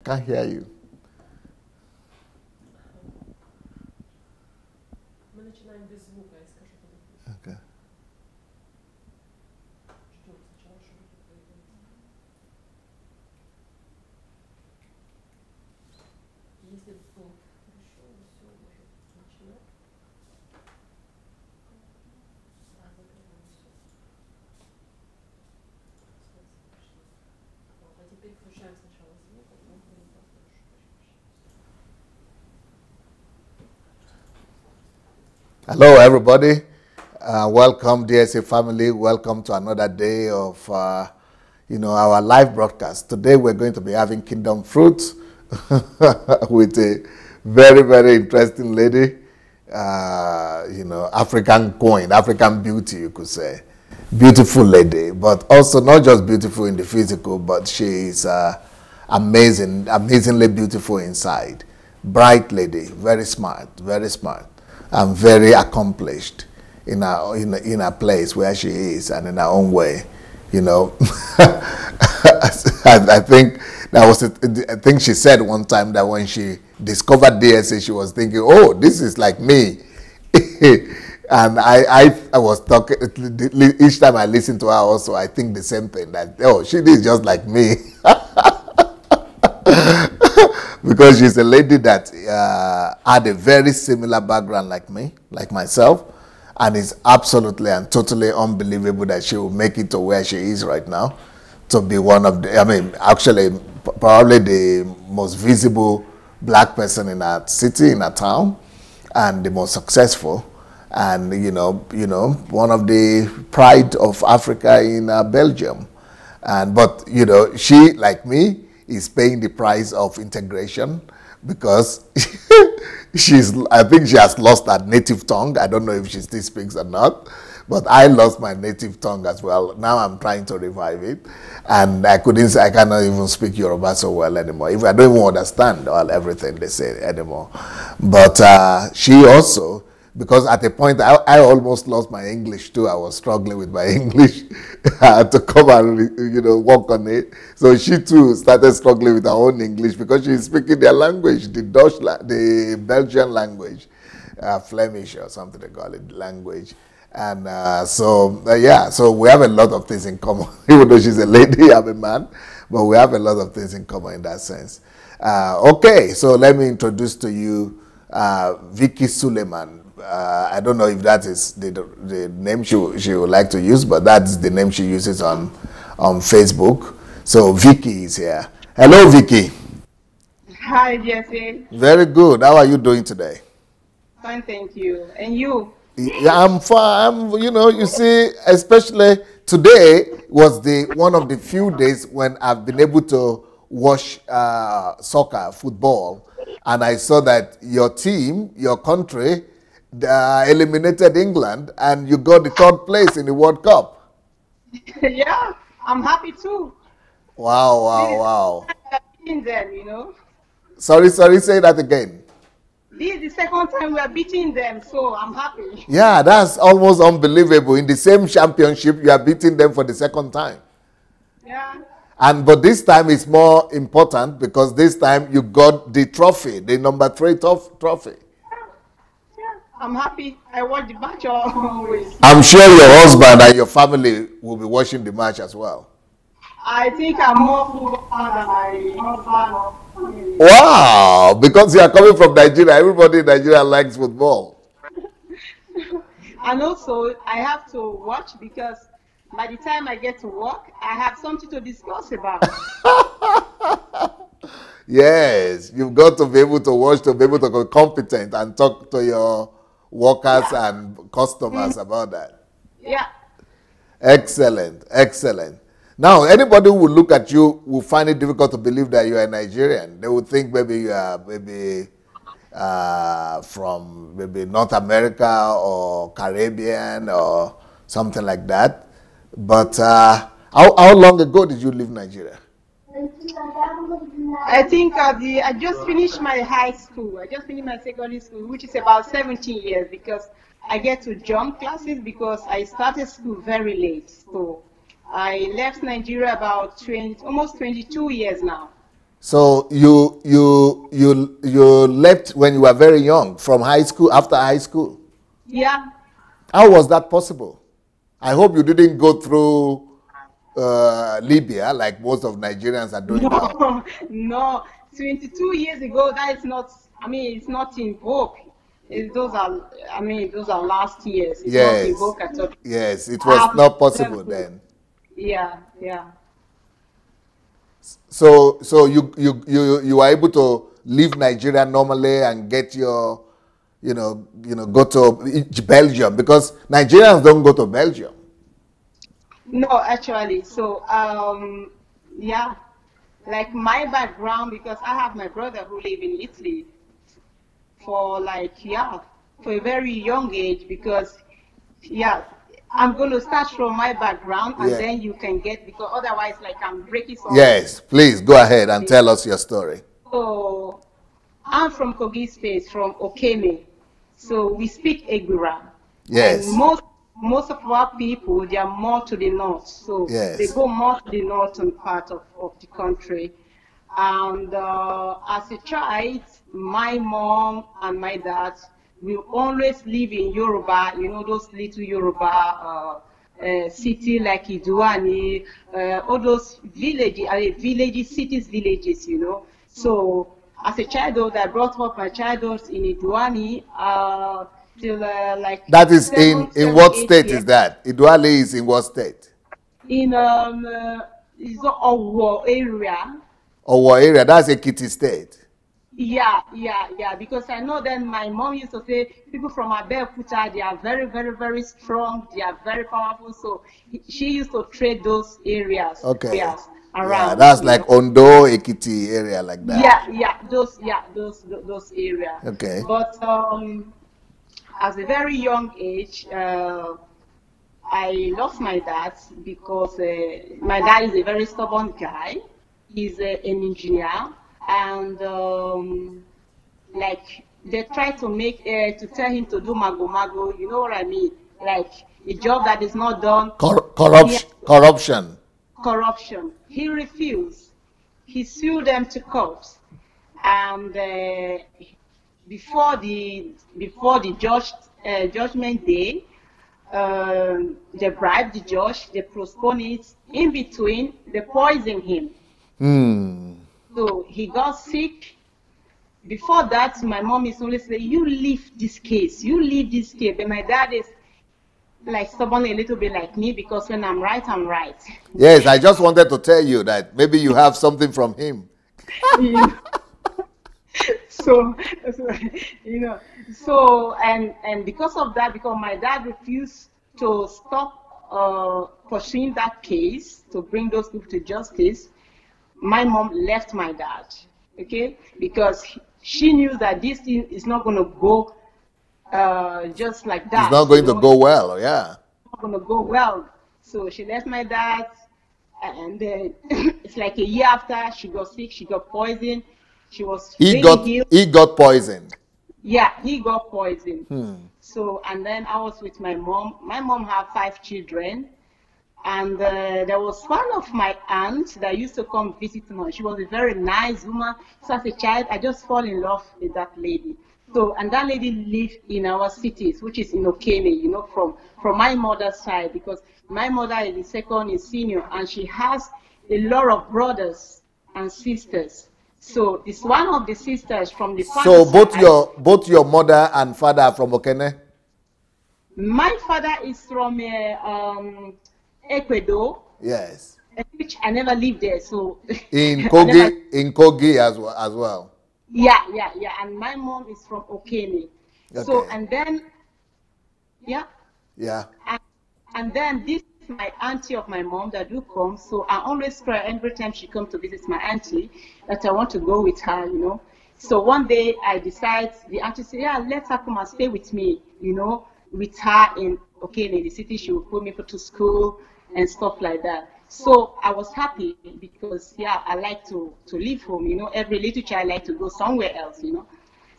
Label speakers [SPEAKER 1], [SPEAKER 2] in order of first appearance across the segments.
[SPEAKER 1] Can't hear you. Okay. Hello, everybody. Welcome, DSA family. Welcome to another day of, our live broadcast. Today, we're going to be having Kingdom Fruits with a very, very interesting lady. African queen, African beauty, you could say. Beautiful lady, but also not just beautiful in the physical, but she is amazingly beautiful inside. Bright lady, very smart, and very accomplished in her place where she is and in her own way, I think I think she said one time that when she discovered DSA, she was thinking, oh, this is like me. And I was talking, each time I listen to her also, I think the same thing, that, oh, she is just like me. Because she's a lady that had a very similar background like me, like myself, and it's absolutely and totally unbelievable that she will make it to where she is right now, to be one of the, actually, probably the most visible black person in our city, in our town, and the most successful, and, one of the pride of Africa in Belgium. But, she, like me, is paying the price of integration, because I think she has lost her native tongue. I don't know if she still speaks or not, but I lost my native tongue as well. Now I'm trying to revive it, and I cannot even speak Yoruba so well anymore. If I don't even understand everything they say anymore. But she also, because at a point I almost lost my English too. I was struggling with my English to come and work on it. So she too started struggling with her own English, because she's speaking their language, the Belgian language, Flemish or something they call it, language. And so we have a lot of things in common. Even though she's a lady, I'm a man, but we have a lot of things in common in that sense. Okay, so let me introduce to you Vicky Suleiman. I don't know if that is the name she would like to use, but that's the name she uses on Facebook. So Vicky is here. Hello, Vicky.
[SPEAKER 2] Hi, Jesse.
[SPEAKER 1] Very good. How are you doing today?
[SPEAKER 2] Fine, thank you. And you?
[SPEAKER 1] Yeah, I'm fine. You see, especially today was one of the few days when I've been able to watch soccer, football, and I saw that your team, your country, eliminated England, and you got the third place in the World Cup.
[SPEAKER 2] Yeah, I'm happy too.
[SPEAKER 1] Wow.
[SPEAKER 2] Beating them,
[SPEAKER 1] Sorry, say that again.
[SPEAKER 2] This is the second time we are beating them, so I'm happy.
[SPEAKER 1] Yeah, that's almost unbelievable. In the same championship, you are beating them for the second time.
[SPEAKER 2] Yeah.
[SPEAKER 1] But this time is more important, because this time you got the trophy, the number 3 trophy.
[SPEAKER 2] I'm happy. I watch the match always.
[SPEAKER 1] I'm sure your husband and your family will be watching the match as well.
[SPEAKER 2] I think I'm more football fan than my husband.
[SPEAKER 1] Wow, because you are coming from Nigeria, everybody in Nigeria likes football.
[SPEAKER 2] And also, I have to watch, because by the time I get to work, I have something to discuss about.
[SPEAKER 1] Yes, you've got to be able to watch, to be able to be competent and talk to your workers and customers about that.
[SPEAKER 2] Yeah.
[SPEAKER 1] Excellent. Now, anybody who will look at you will find it difficult to believe that you are a Nigerian. They would think maybe you are from maybe North America or Caribbean or something like that. But how long ago did you leave Nigeria?
[SPEAKER 2] I think I just finished my high school. I just finished my secondary school, which is about 17 years, because I get to jump classes because I started school very late. So I left Nigeria about almost 22 years now.
[SPEAKER 1] So you left when you were very young from high school, after high school.
[SPEAKER 2] Yeah.
[SPEAKER 1] How was that possible? I hope you didn't go through Libya like most of Nigerians are doing now.
[SPEAKER 2] No, no. 22 years ago, that is not, I mean, it's not in vogue. Those are last years. It's not in
[SPEAKER 1] Yes,
[SPEAKER 2] vogue at all.
[SPEAKER 1] yes, it was not possible then.
[SPEAKER 2] Yeah, yeah.
[SPEAKER 1] So you were able to leave Nigeria normally and get your, go to Belgium, because Nigerians don't go to Belgium.
[SPEAKER 2] No, actually. So, yeah, like my background, because I have my brother who live in Italy for for a very young age, because, yeah, I'm going to start from my background and
[SPEAKER 1] Yeah.
[SPEAKER 2] then you can get, because otherwise, like, I'm breaking something.
[SPEAKER 1] Yes, please go ahead and tell us your story.
[SPEAKER 2] So, I'm from Kogi State, from Okene. So, we speak Egbira.
[SPEAKER 1] Yes.
[SPEAKER 2] And most of our people, they are more to the north. So,
[SPEAKER 1] Yes.
[SPEAKER 2] they go more to the northern part of the country. And as a child, my mom and my dad will always live in Yoruba, those little Yoruba city like Iduani, all those villages, cities, villages, So as a childhood, I brought up my childhood in Iduani till like.
[SPEAKER 1] That is in what state
[SPEAKER 2] years.
[SPEAKER 1] is that? Iduale is in what state?
[SPEAKER 2] In it's Owo area.
[SPEAKER 1] Owo area, that's Ekiti state.
[SPEAKER 2] Yeah, because I know that my mom used to say people from Abeokuta, they are very, very, very strong, they are very powerful. So she used to trade those areas,
[SPEAKER 1] Okay.
[SPEAKER 2] around.
[SPEAKER 1] Yeah, that's like Ondo, Ekiti area like that.
[SPEAKER 2] Those areas.
[SPEAKER 1] Okay.
[SPEAKER 2] But as a very young age, I lost my dad because my dad is a very stubborn guy. He's an engineer. And like they try to tell him to do mago, you know what I mean? Like a job that is not done.
[SPEAKER 1] Corruption.
[SPEAKER 2] He refused. He sued them to court, and before the judgment day, they bribed the judge. They postponed it. In between, they poisoned him. So he got sick. Before that, my mom is only saying, you leave this case. But my dad is like stubborn a little bit like me, because when I'm right, I'm right.
[SPEAKER 1] Yes, I just wanted to tell you that maybe you have something from him.
[SPEAKER 2] So and because of that, because my dad refused to stop pursuing that case, to bring those people to justice, my mom left my dad, okay? Because she knew that this thing is not going to go just like that.
[SPEAKER 1] It's not going to go well, yeah.
[SPEAKER 2] It's not going to go well. So she left my dad, and then it's like a year after, she got sick, she got poisoned. He
[SPEAKER 1] got poisoned.
[SPEAKER 2] Yeah, he got poisoned. So, and then I was with my mom. My mom had 5 children. And there was one of my aunts that used to come visit her. She was a very nice woman. So as a child, I just fall in love with that lady. So, and that lady lived in our cities, which is in Okene, from my mother's side, because my mother is the second in senior, and she has a lot of brothers and sisters. So it's one of the sisters from the father
[SPEAKER 1] So both your mother and father are from Okene?
[SPEAKER 2] My father is from Ecuador.
[SPEAKER 1] Yes.
[SPEAKER 2] Which I never lived there, so
[SPEAKER 1] in Kogi as well.
[SPEAKER 2] Yeah. And my mom is from Okene.
[SPEAKER 1] Okay.
[SPEAKER 2] So and then
[SPEAKER 1] Yeah.
[SPEAKER 2] And then this is my auntie of my mom that do come. So I always cry every time she comes to visit my auntie that I want to go with her, So one day I decide, the auntie said, yeah, let her come and stay with me, with her in the city. She will put me to school and stuff like that. So I was happy because, I like to leave home, every little child like to go somewhere else,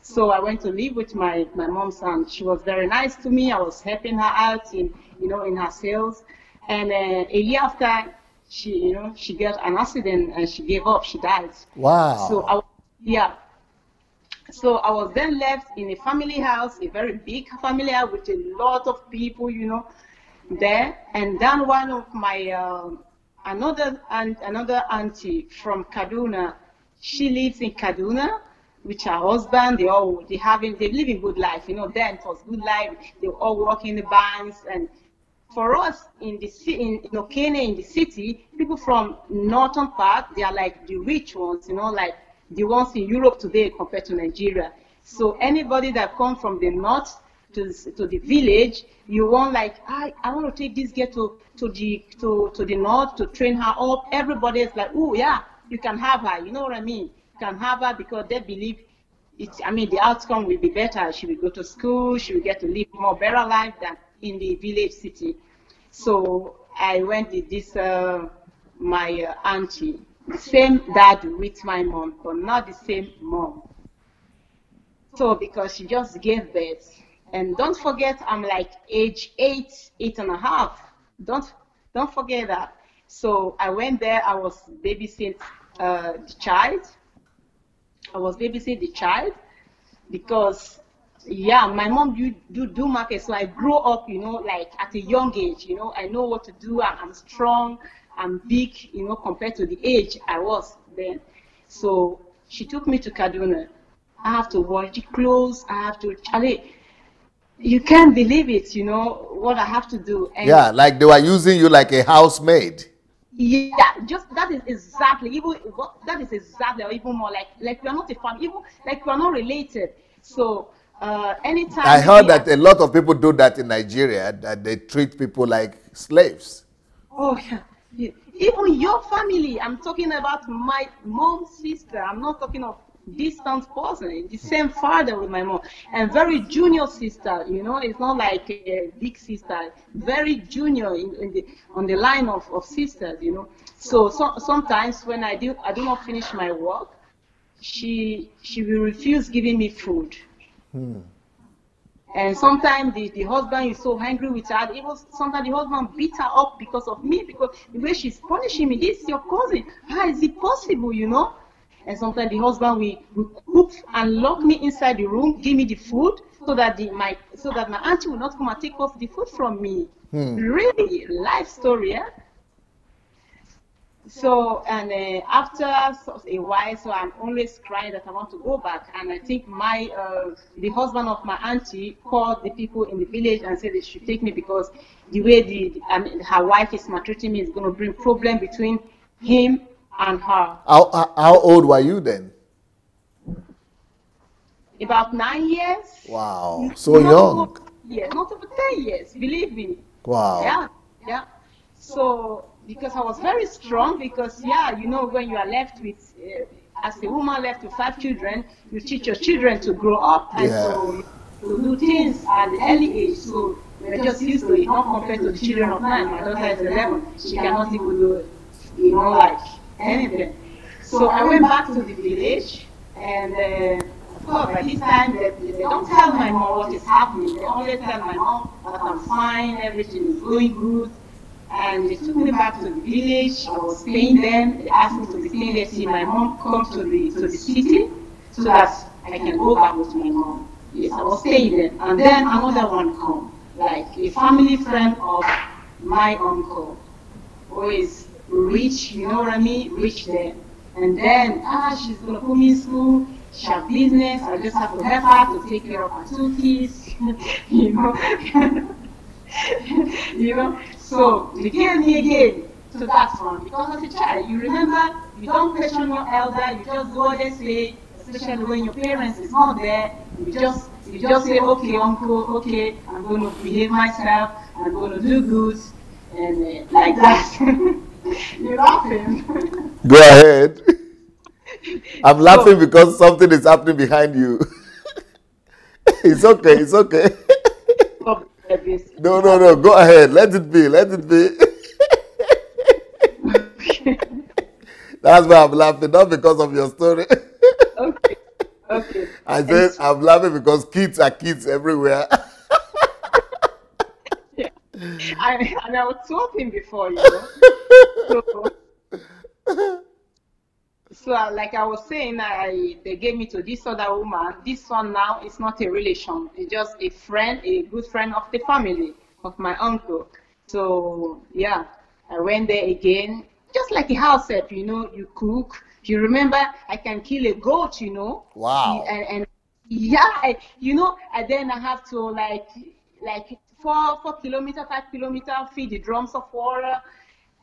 [SPEAKER 2] So I went to live with my mom's son. She was very nice to me. I was helping her out in her sales. And a year after, she got an accident and she gave up. She died.
[SPEAKER 1] Wow.
[SPEAKER 2] So yeah. So I was then left in a family house, a very big family house with a lot of people, there. And then one of my another auntie from Kaduna, she lives in Kaduna with her husband. They live a good life, Then it was good life. They all work in the banks. And for us in Okene, in the city, people from northern part, they are like the rich ones, like the ones in Europe today compared to Nigeria. So anybody that comes from the north to the village, you want like, I want to take this girl to the north to train her up. Everybody is like, oh yeah, you can have her. You know what I mean? You can have her because they believe the outcome will be better. She will go to school. She will get to live more better life than in the village city. So I went with this my auntie. The same dad with my mom, but not the same mom. So because she just gave birth. And don't forget, I'm like age 8.5. Don't forget that. So I went there, I was babysitting the child. Because yeah, my mom do market, so I grew up, like at a young age, I know what to do. I'm strong, I'm big, compared to the age I was then. So she took me to Kaduna. I have to wash the clothes. I have to, you can't believe it, what I have to do. And
[SPEAKER 1] yeah, like they were using you like a housemaid.
[SPEAKER 2] Yeah, just that is exactly, or even more like we are not a family, even like we are not related. So anytime
[SPEAKER 1] I heard that a lot of people do that in Nigeria, that they treat people like slaves.
[SPEAKER 2] Oh yeah. Even your family, I'm talking about my mom's sister. I'm not talking of distant person, the same father with my mom, and very junior sister, it's not like a big sister, very junior on the line of sisters, So sometimes when I do not finish my work, she will refuse giving me food. And sometimes the husband is so angry with her. Sometimes the husband beat her up because of me, because the way she's punishing me. This is your cousin. How is it possible, And sometimes the husband will cook and lock me inside the room, give me the food, so that my auntie will not come and take off the food from me. Really, life story, yeah? So, and after a while, so I'm always crying that I want to go back. And I think the husband of my auntie called the people in the village and said they should take me because the way her wife is maltreating me is going to bring problem between him and her.
[SPEAKER 1] How old were you then?
[SPEAKER 2] About 9 years.
[SPEAKER 1] Wow, so young.
[SPEAKER 2] Yeah, not over 10 years, believe me.
[SPEAKER 1] Wow.
[SPEAKER 2] Yeah. So, because I was very strong, because, when you are left with, as a woman left with 5 children, you teach your children to grow up and so to do things at the early age. So, we're just used to it, not compared to the children of 9. My daughter is 11. She cannot even do it, like anything. So, I went back to the village, and of course, by this time, they don't tell my mom what is happening. They only tell my mom that I'm fine, everything is going good. And they took me back to the village. I was staying there. They asked me to be staying there till my mom comes to the city so that I can go back with my mom. Yes, I was staying there. And then another one come, like a family friend of my uncle, who is rich, you know what I mean? Rich there. And then, she's going to put me in school. She has business. I just have to help her to take care of her 2 kids, So they gave me again to that one because as a child, you remember, you don't question your elder, you just go there say, especially when your parents is not there, you just say, okay, uncle, okay, I'm going to behave myself, I'm going to do good, and like that. You're laughing.
[SPEAKER 1] Go ahead. I'm laughing because something is happening behind you. It's okay. No. Go ahead. Let it be. That's why I'm laughing, not because of your story.
[SPEAKER 2] Okay.
[SPEAKER 1] I said I'm laughing because kids are kids everywhere.
[SPEAKER 2] Yeah. I was talking before, So, like I was saying, they gave me to this other woman. This one now is not a relation. It's just a friend, a good friend of the family, of my uncle. So, yeah, I went there again. Just like a house help, you cook. You remember, I can kill a goat,
[SPEAKER 1] Wow.
[SPEAKER 2] And yeah, and then I have to like 4 kilometers, 5 kilometers, feed the drums of water.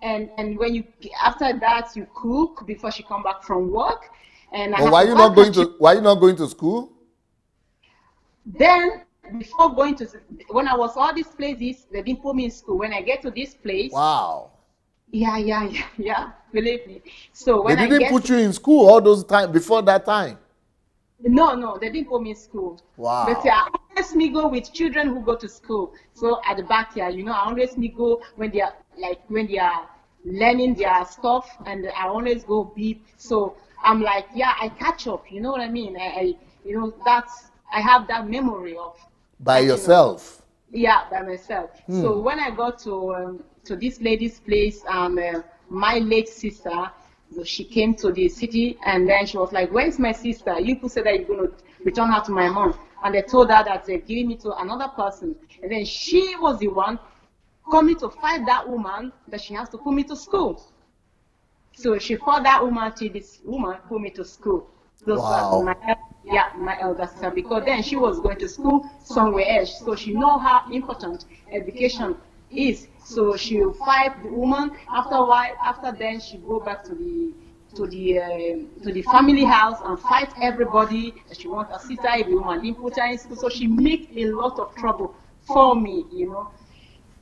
[SPEAKER 2] And when you after that you cook before she come back from work, and I
[SPEAKER 1] But
[SPEAKER 2] have
[SPEAKER 1] why
[SPEAKER 2] to
[SPEAKER 1] you not
[SPEAKER 2] pack her
[SPEAKER 1] going to why you not going to school?
[SPEAKER 2] Then before going to when I was all these places, they didn't put me in school. When I get to this place,
[SPEAKER 1] Wow.
[SPEAKER 2] yeah, believe me. So
[SPEAKER 1] They
[SPEAKER 2] when I
[SPEAKER 1] didn't
[SPEAKER 2] get
[SPEAKER 1] put you in school all those time before that time.
[SPEAKER 2] no, they didn't put me in school.
[SPEAKER 1] Wow.
[SPEAKER 2] But I always me go with children who go to school. So at the backyard, I always me go when they are learning their stuff, and I always go beep. So I'm like, yeah, I catch up. You know what I mean? I have that memory of
[SPEAKER 1] By
[SPEAKER 2] catching up.
[SPEAKER 1] yourself.
[SPEAKER 2] Yeah, by myself. So when I got to this lady's place, my late sister, so she came to the city, and then she was like, "Where's my sister? You people said that you're going to return her to my mom." And they told her that they're giving me to another person. And then she was the one coming to fight that woman that she has to put me to school. So she fought that woman till this woman put me to school.
[SPEAKER 1] Wow.
[SPEAKER 2] My elder sister, because then she was going to school somewhere else. So she know how important education is. So she will fight the woman. After a while, after then she go back to the family house and fight everybody that she wants a sister. If the woman didn't put her in school, so she make a lot of trouble for me,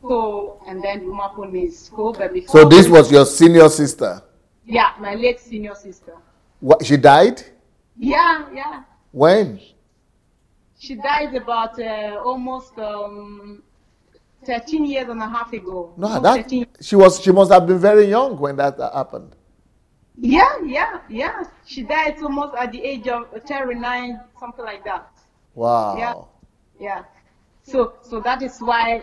[SPEAKER 2] So and then the woman put me in school. But before
[SPEAKER 1] So this was your senior sister?
[SPEAKER 2] Yeah, my late senior sister.
[SPEAKER 1] What, she died?
[SPEAKER 2] Yeah.
[SPEAKER 1] When?
[SPEAKER 2] She died about almost 13 years and a half ago.
[SPEAKER 1] No,
[SPEAKER 2] that
[SPEAKER 1] she must have been very young when that happened.
[SPEAKER 2] Yeah. She died almost at the age of 39, something like that.
[SPEAKER 1] Wow.
[SPEAKER 2] Yeah. So that is why,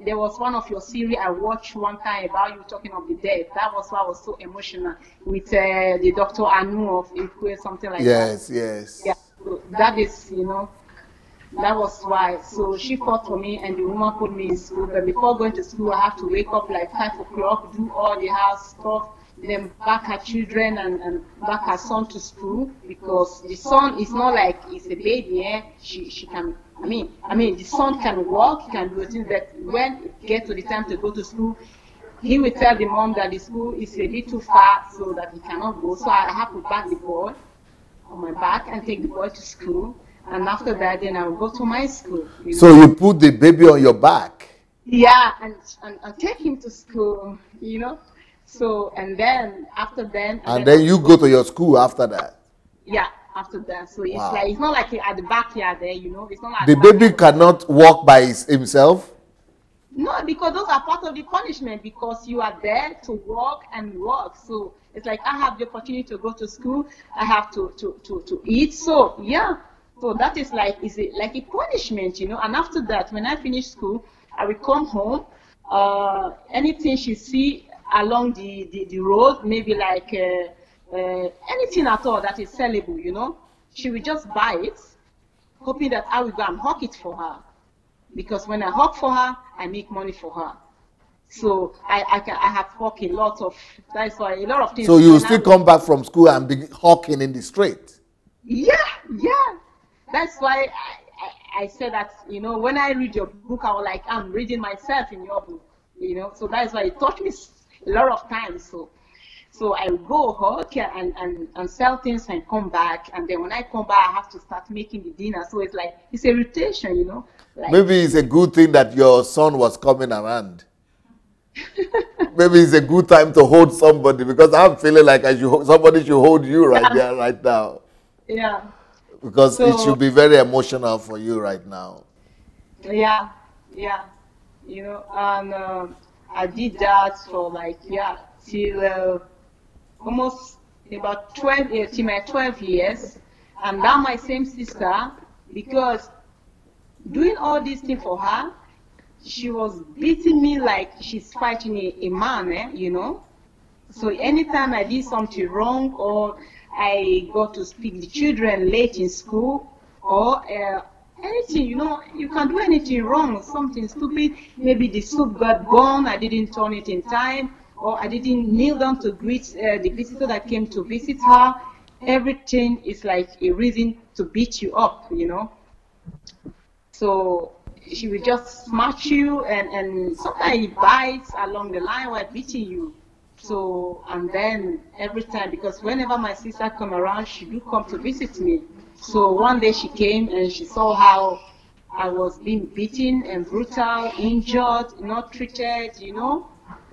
[SPEAKER 2] there was one of your series I watched one time about you talking of the death. That was why I was so emotional with the Dr. Anu of Ikwe, something like that.
[SPEAKER 1] Yes.
[SPEAKER 2] Yeah. So that is, that was why. So she fought for me, and the woman put me in school. But before going to school, I have to wake up like 5 o'clock, do all the house stuff, then back her children and back her son to school, because the son is not like he's a baby. She can. I mean, the son can walk, he can do things, but when it gets to the time to go to school, he will tell the mom that the school is a bit too far, so that he cannot go. So I have to back the boy on my back and take the boy to school. And after that, then I will go to my school.
[SPEAKER 1] So you put the baby on your back?
[SPEAKER 2] Yeah, and take him to school, So, and then after then...
[SPEAKER 1] And then you go to your school after that?
[SPEAKER 2] Yeah. After that, so it's not like at the backyard there, It's not like
[SPEAKER 1] the baby cannot walk by himself.
[SPEAKER 2] No, because those are part of the punishment, because you are there to walk and work. So it's like I have the opportunity to go to school, I have to eat. So yeah, so that is like a punishment, And after that, when I finish school, I will come home. Anything she see along the road, maybe like. Anything at all that is sellable, she will just buy it, hoping that I will go and hawk it for her. Because when I hawk for her, I make money for her. So I have hawked a lot of, that's why a lot of things.
[SPEAKER 1] So you will still come back from school and be hawking in the street?
[SPEAKER 2] Yeah. That's why I said that, when I read your book, I was like, I'm reading myself in your book, So that's why it taught me a lot of times. So I go hawk and sell things and come back. And then when I come back, I have to start making the dinner. So it's like, it's a rotation, Like,
[SPEAKER 1] maybe it's a good thing that your son was coming around. Maybe it's a good time to hold somebody, because I'm feeling like somebody should hold you right there, right now.
[SPEAKER 2] Yeah.
[SPEAKER 1] Because it should be very emotional for you right now.
[SPEAKER 2] Yeah. And I did that for till almost about 12 years, till my 12 years. And now my same sister, because doing all these things for her, she was beating me like she's fighting a man, So anytime I did something wrong, or I got to speak the children late in school, or anything, you can do anything wrong, something stupid. Maybe the soup got burned, I didn't turn it in time, or I didn't kneel down to greet the visitor that came to visit her. Everything is like a reason to beat you up, So she will just smash you, and sometimes it bites along the line while beating you. So, and then every time, because whenever my sister come around, she do come to visit me. So one day she came and she saw how I was being beaten and brutal, injured, not treated,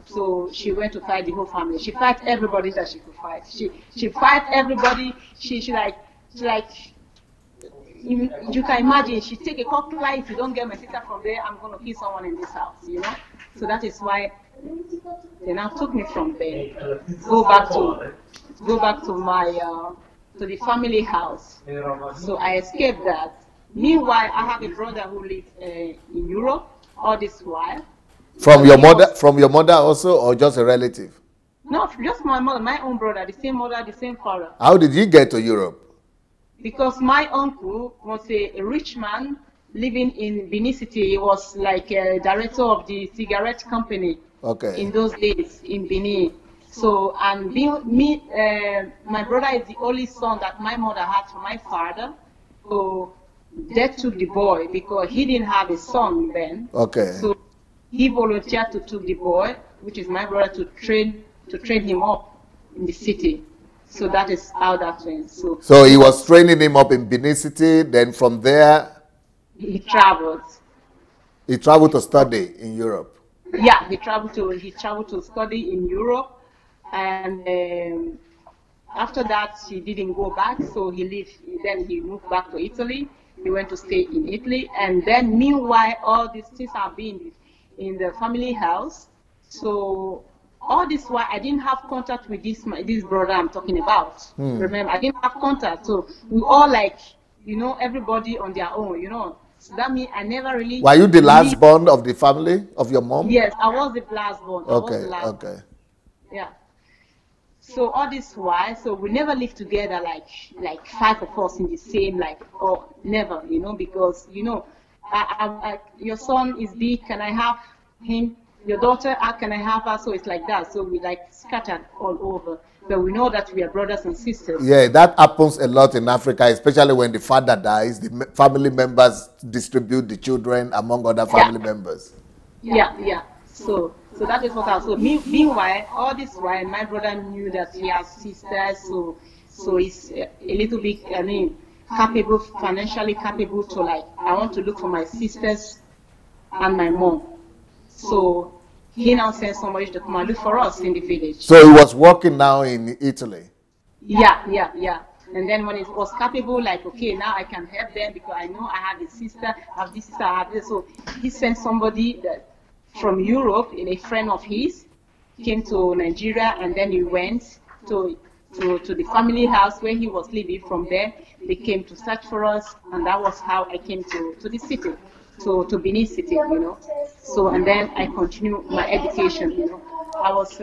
[SPEAKER 2] So she went to fight the whole family. She fight everybody that she could fight. She fight everybody. She you can imagine, she take a cutlass. If you don't get my sister from there, I'm gonna kill someone in this house, So that is why they now took me from there, go back to my to the family house. So I escaped that. Meanwhile, I have a brother who lives in Europe all this while.
[SPEAKER 1] From your mother also, or just a relative?
[SPEAKER 2] No, just my mother, my own brother, the same mother, the same father.
[SPEAKER 1] How did you get to Europe?
[SPEAKER 2] Because my uncle was a rich man living in Benin City. He was like a director of the cigarette company.
[SPEAKER 1] Okay.
[SPEAKER 2] In those days in Benin. So, and my brother is the only son that my mother had from my father. So they took the boy because he didn't have a son then.
[SPEAKER 1] Okay.
[SPEAKER 2] So he volunteered to take the boy, which is my brother, to train him up in the city. So that is how that went. So
[SPEAKER 1] he was training him up in Benin City. Then from there,
[SPEAKER 2] he traveled.
[SPEAKER 1] He traveled to study in Europe.
[SPEAKER 2] Yeah, he traveled to study in Europe, and after that he didn't go back. So then he moved back to Italy. He went to stay in Italy, and then meanwhile all these things have been in the family house. So all this while I didn't have contact with this brother I'm talking about. Remember, I didn't have contact. So we all everybody on their own, So that means I never really...
[SPEAKER 1] Were you the last born of the family, of your mom?
[SPEAKER 2] Yes, I was the last born.
[SPEAKER 1] Okay.
[SPEAKER 2] Yeah. So all this while, so we never lived together like five of us in the same, or never, because, your son is big, can I have him? Your daughter, can I have her? So it's like that. So we scattered all over. But we know that we are brothers and sisters.
[SPEAKER 1] Yeah, that happens a lot in Africa, especially when the father dies. The family members distribute the children among other family members.
[SPEAKER 2] Yeah. So that is what I was. So meanwhile, all this while, my brother knew that he has sisters. So he's a little bit, capable, financially capable to I want to look for my sisters and my mom. So he now sent somebody to come and look for us in the village.
[SPEAKER 1] So he was working now in Italy?
[SPEAKER 2] Yeah. And then when he was capable, okay, now I can help them because I know I have a sister, I have this sister, I have this. So he sent somebody from Europe, a friend of his, came to Nigeria, and then he went to the family house where he was living. From there, they came to search for us, and that was how I came to the city. To Benin City, So, and then I continued my education, I was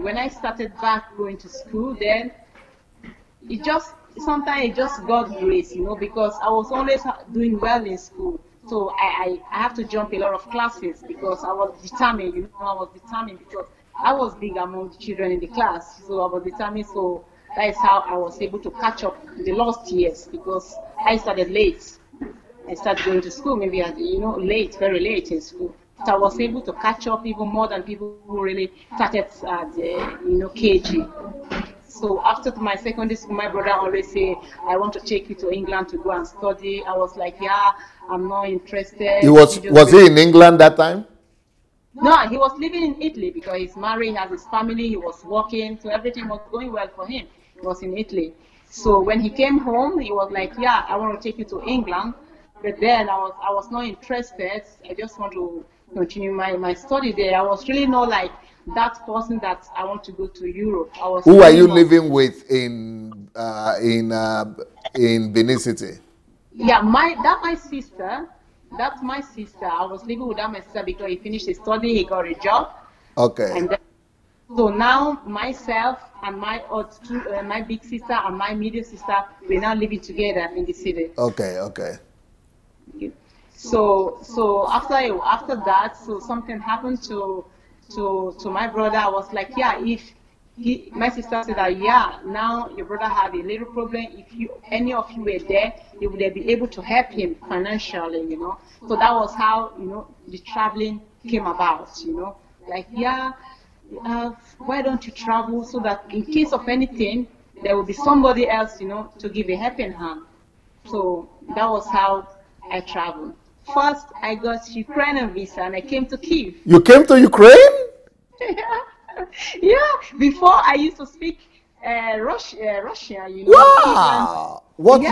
[SPEAKER 2] when I started back going to school, then sometimes it just got grace, because I was always doing well in school. So I have to jump a lot of classes because I was determined, because I was big among the children in the class. So I was determined, so that is how I was able to catch up the lost years, because I started late. I started going to school maybe late, very late in school. So I was able to catch up even more than people who really started at KG. So after my secondary school, my brother always say, I want to take you to England to go and study. I was like, yeah, I'm not interested.
[SPEAKER 1] Was he in England that time?
[SPEAKER 2] No, he was living in Italy because he's married, he has his family, he was working, so everything was going well for him. He was in Italy. So when he came home, he was like, yeah, I want to take you to England. But then I was not interested. I just want to continue my study there. I was really not like that person that I want to go to Europe.
[SPEAKER 1] Who are you living with in Benin City?
[SPEAKER 2] Yeah, my sister that's my sister. I was living without my sister because he finished his study, he got a job.
[SPEAKER 1] Okay.
[SPEAKER 2] And then, so now myself and my my big sister and my middle sister, we're now living together in the city.
[SPEAKER 1] Okay, okay.
[SPEAKER 2] So after that, so something happened to my brother. I was like, yeah, my sister said that, yeah, now your brother had a little problem. If any of you were there, you would be able to help him financially, you know. So that was how, you know, the traveling came about, you know. Like, yeah, why don't you travel so that in case of anything, there will be somebody else, you know, to give a helping hand. So that was how I traveled. First, I got Ukrainian visa and I came to Kyiv.
[SPEAKER 1] You came to Ukraine?
[SPEAKER 2] Yeah. Before I used to speak Russian, you know.
[SPEAKER 1] Wow. What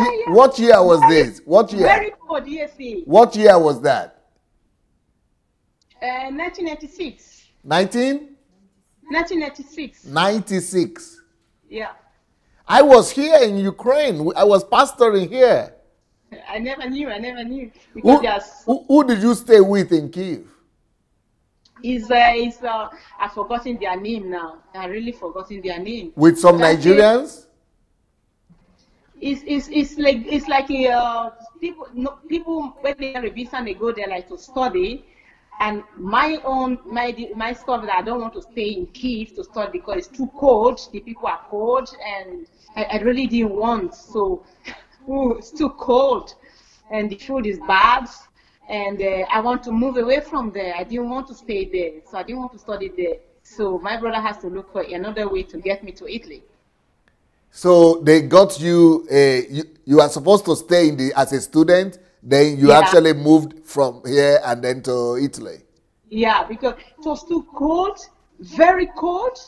[SPEAKER 1] year was this? What year?
[SPEAKER 2] Very good, yes.
[SPEAKER 1] What year was that?
[SPEAKER 2] 1996. 1996.
[SPEAKER 1] 96.
[SPEAKER 2] Yeah.
[SPEAKER 1] I was here in Ukraine. I was pastoring here.
[SPEAKER 2] I never knew. Because
[SPEAKER 1] who did you stay with in Kyiv?
[SPEAKER 2] I've forgotten their name now. I really forgotten their name.
[SPEAKER 1] With some Nigerians?
[SPEAKER 2] It's like people when they have a visa and they go there like to study. And my stuff that I don't want to stay in Kyiv to study because it's too cold. The people are cold, and I really didn't want. So, it's too cold, and the food is bad, and I want to move away from there. I didn't want to stay there, so I didn't want to study there. So my brother has to look for another way to get me to Italy.
[SPEAKER 1] So they got you. You are supposed to stay as a student. Then you actually moved from here and then to Italy.
[SPEAKER 2] Yeah, because it was too cold, very cold.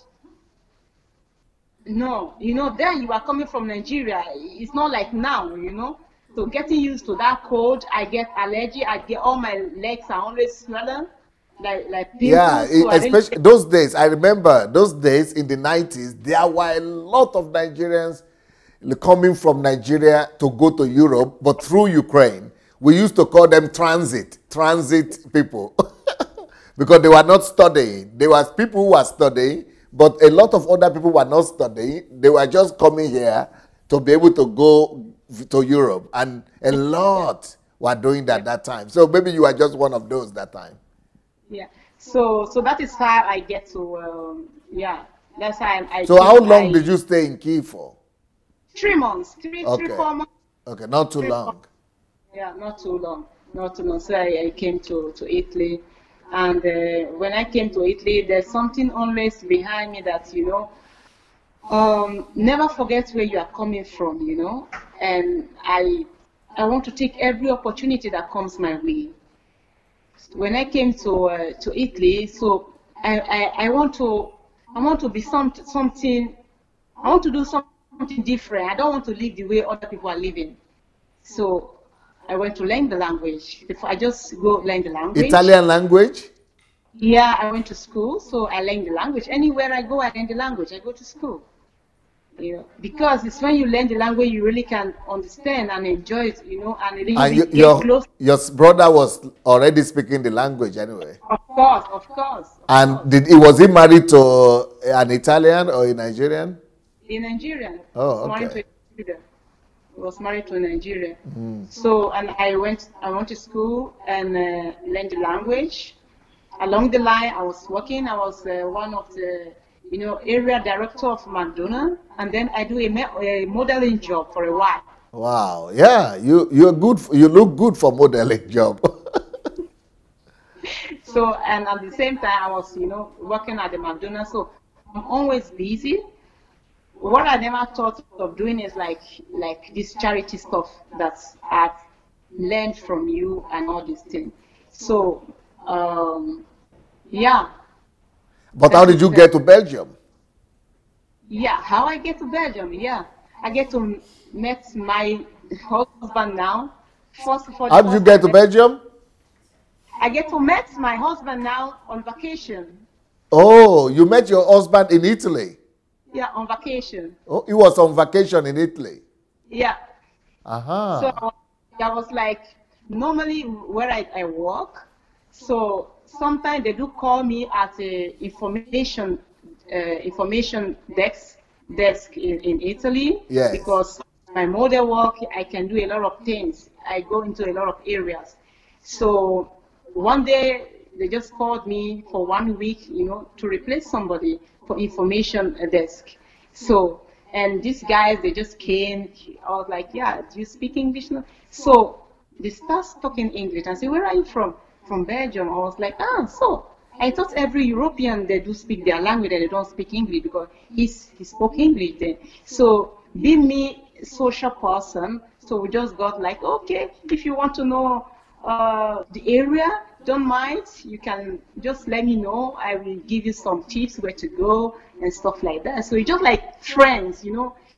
[SPEAKER 2] No, you know, then you are coming from Nigeria. It's not like now, you know. So getting used to that cold, I get allergy. I get all my legs are always swollen, like pimples.
[SPEAKER 1] Yeah,
[SPEAKER 2] so
[SPEAKER 1] especially those days. I remember those days in the 90s. There were a lot of Nigerians coming from Nigeria to go to Europe, but through Ukraine. We used to call them transit people because they were not studying. There was people who were studying, but a lot of other people were not studying. They were just coming here to be able to go to Europe, and a lot were doing that that time. So maybe you were just one of those that time.
[SPEAKER 2] Yeah. So that is how I get to That's how I.
[SPEAKER 1] So how long did you stay in Kyiv for?
[SPEAKER 2] 3 months. 3, 4 months.
[SPEAKER 1] Okay, not too long.
[SPEAKER 2] Yeah, not too long. So I came to Italy, and when I came to Italy, there's something always behind me that, you know, never forget where you are coming from, you know. And I want to take every opportunity that comes my way. When I came to Italy, so I want to be something. I want to do something different. I don't want to live the way other people are living. So I went to learn the language. I just go learn the language.
[SPEAKER 1] Italian language?
[SPEAKER 2] Yeah, I went to school, so I learned the language. Anywhere I go, I learn the language. I go to school. You know, because it's when you learn the language, you really can understand and enjoy it, you know, and really get close.
[SPEAKER 1] Your brother was already speaking the language anyway?
[SPEAKER 2] Of course.
[SPEAKER 1] And was he married to an Italian or a Nigerian?
[SPEAKER 2] A Nigerian.
[SPEAKER 1] Oh, okay.
[SPEAKER 2] Was married to a Nigerian. So, and I went to school and learned the language. Along the line, I was working. I was one of the, you know, area director of McDonald's, and then I do a modeling job for a while.
[SPEAKER 1] Wow, yeah, you're good. You look good for modeling job.
[SPEAKER 2] So, and at the same time, I was, you know, working at the McDonald's. So I'm always busy. What I never thought of doing is like this charity stuff that I've learned from you and all these things. So, yeah.
[SPEAKER 1] But how did you get to Belgium?
[SPEAKER 2] Yeah, how I get to Belgium? Yeah, I get to meet my husband now. First of all,
[SPEAKER 1] how did you get to Belgium?
[SPEAKER 2] I get to meet my husband now on vacation.
[SPEAKER 1] Oh, you met your husband in Italy?
[SPEAKER 2] Yeah, on vacation.
[SPEAKER 1] Oh, he was on vacation in Italy?
[SPEAKER 2] Yeah.
[SPEAKER 1] Uh-huh.
[SPEAKER 2] So I was like, normally where I work, so sometimes they do call me at a information desk in Italy,
[SPEAKER 1] Yes.
[SPEAKER 2] because my model work, I can do a lot of things. I go into a lot of areas. So one day they just called me for 1 week, to replace somebody for information desk. So, and these guys, they just came. I was like, yeah, do you speak English now? So they start talking English. I say, where are you from? From Belgium. I was like, so I thought every European, they do speak their language and they don't speak English, because he spoke English then. So being me, social person, so we just got like, okay, if you want to know the area, don't mind, you can just let me know. I will give you some tips where to go and stuff like that. So it's just like friends,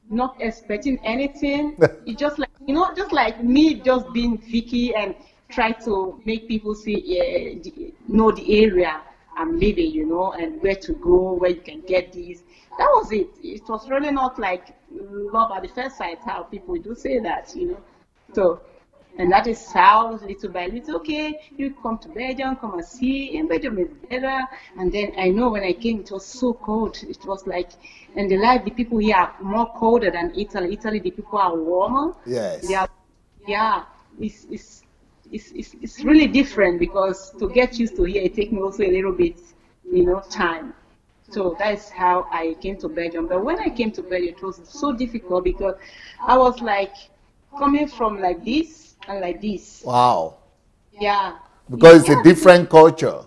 [SPEAKER 2] not expecting anything. It's just like, just like me just being Vicky and try to make people see, know the area I'm living, and where to go, where you can get these. That was it. It was really not like love at the first sight, how people do say that, So, and that is how little by little, okay, you come to Belgium, come and see, and Belgium is better. And then I know when I came, it was so cold. It was like, and the people here are more colder than Italy. Italy, the people are warmer.
[SPEAKER 1] Yes.
[SPEAKER 2] It's really different, because to get used to here, it takes me also a little bit, time. So that's how I came to Belgium. But when I came to Belgium, it was so difficult, because I was like coming from like this and like this.
[SPEAKER 1] Wow.
[SPEAKER 2] Yeah.
[SPEAKER 1] Because it's a different culture.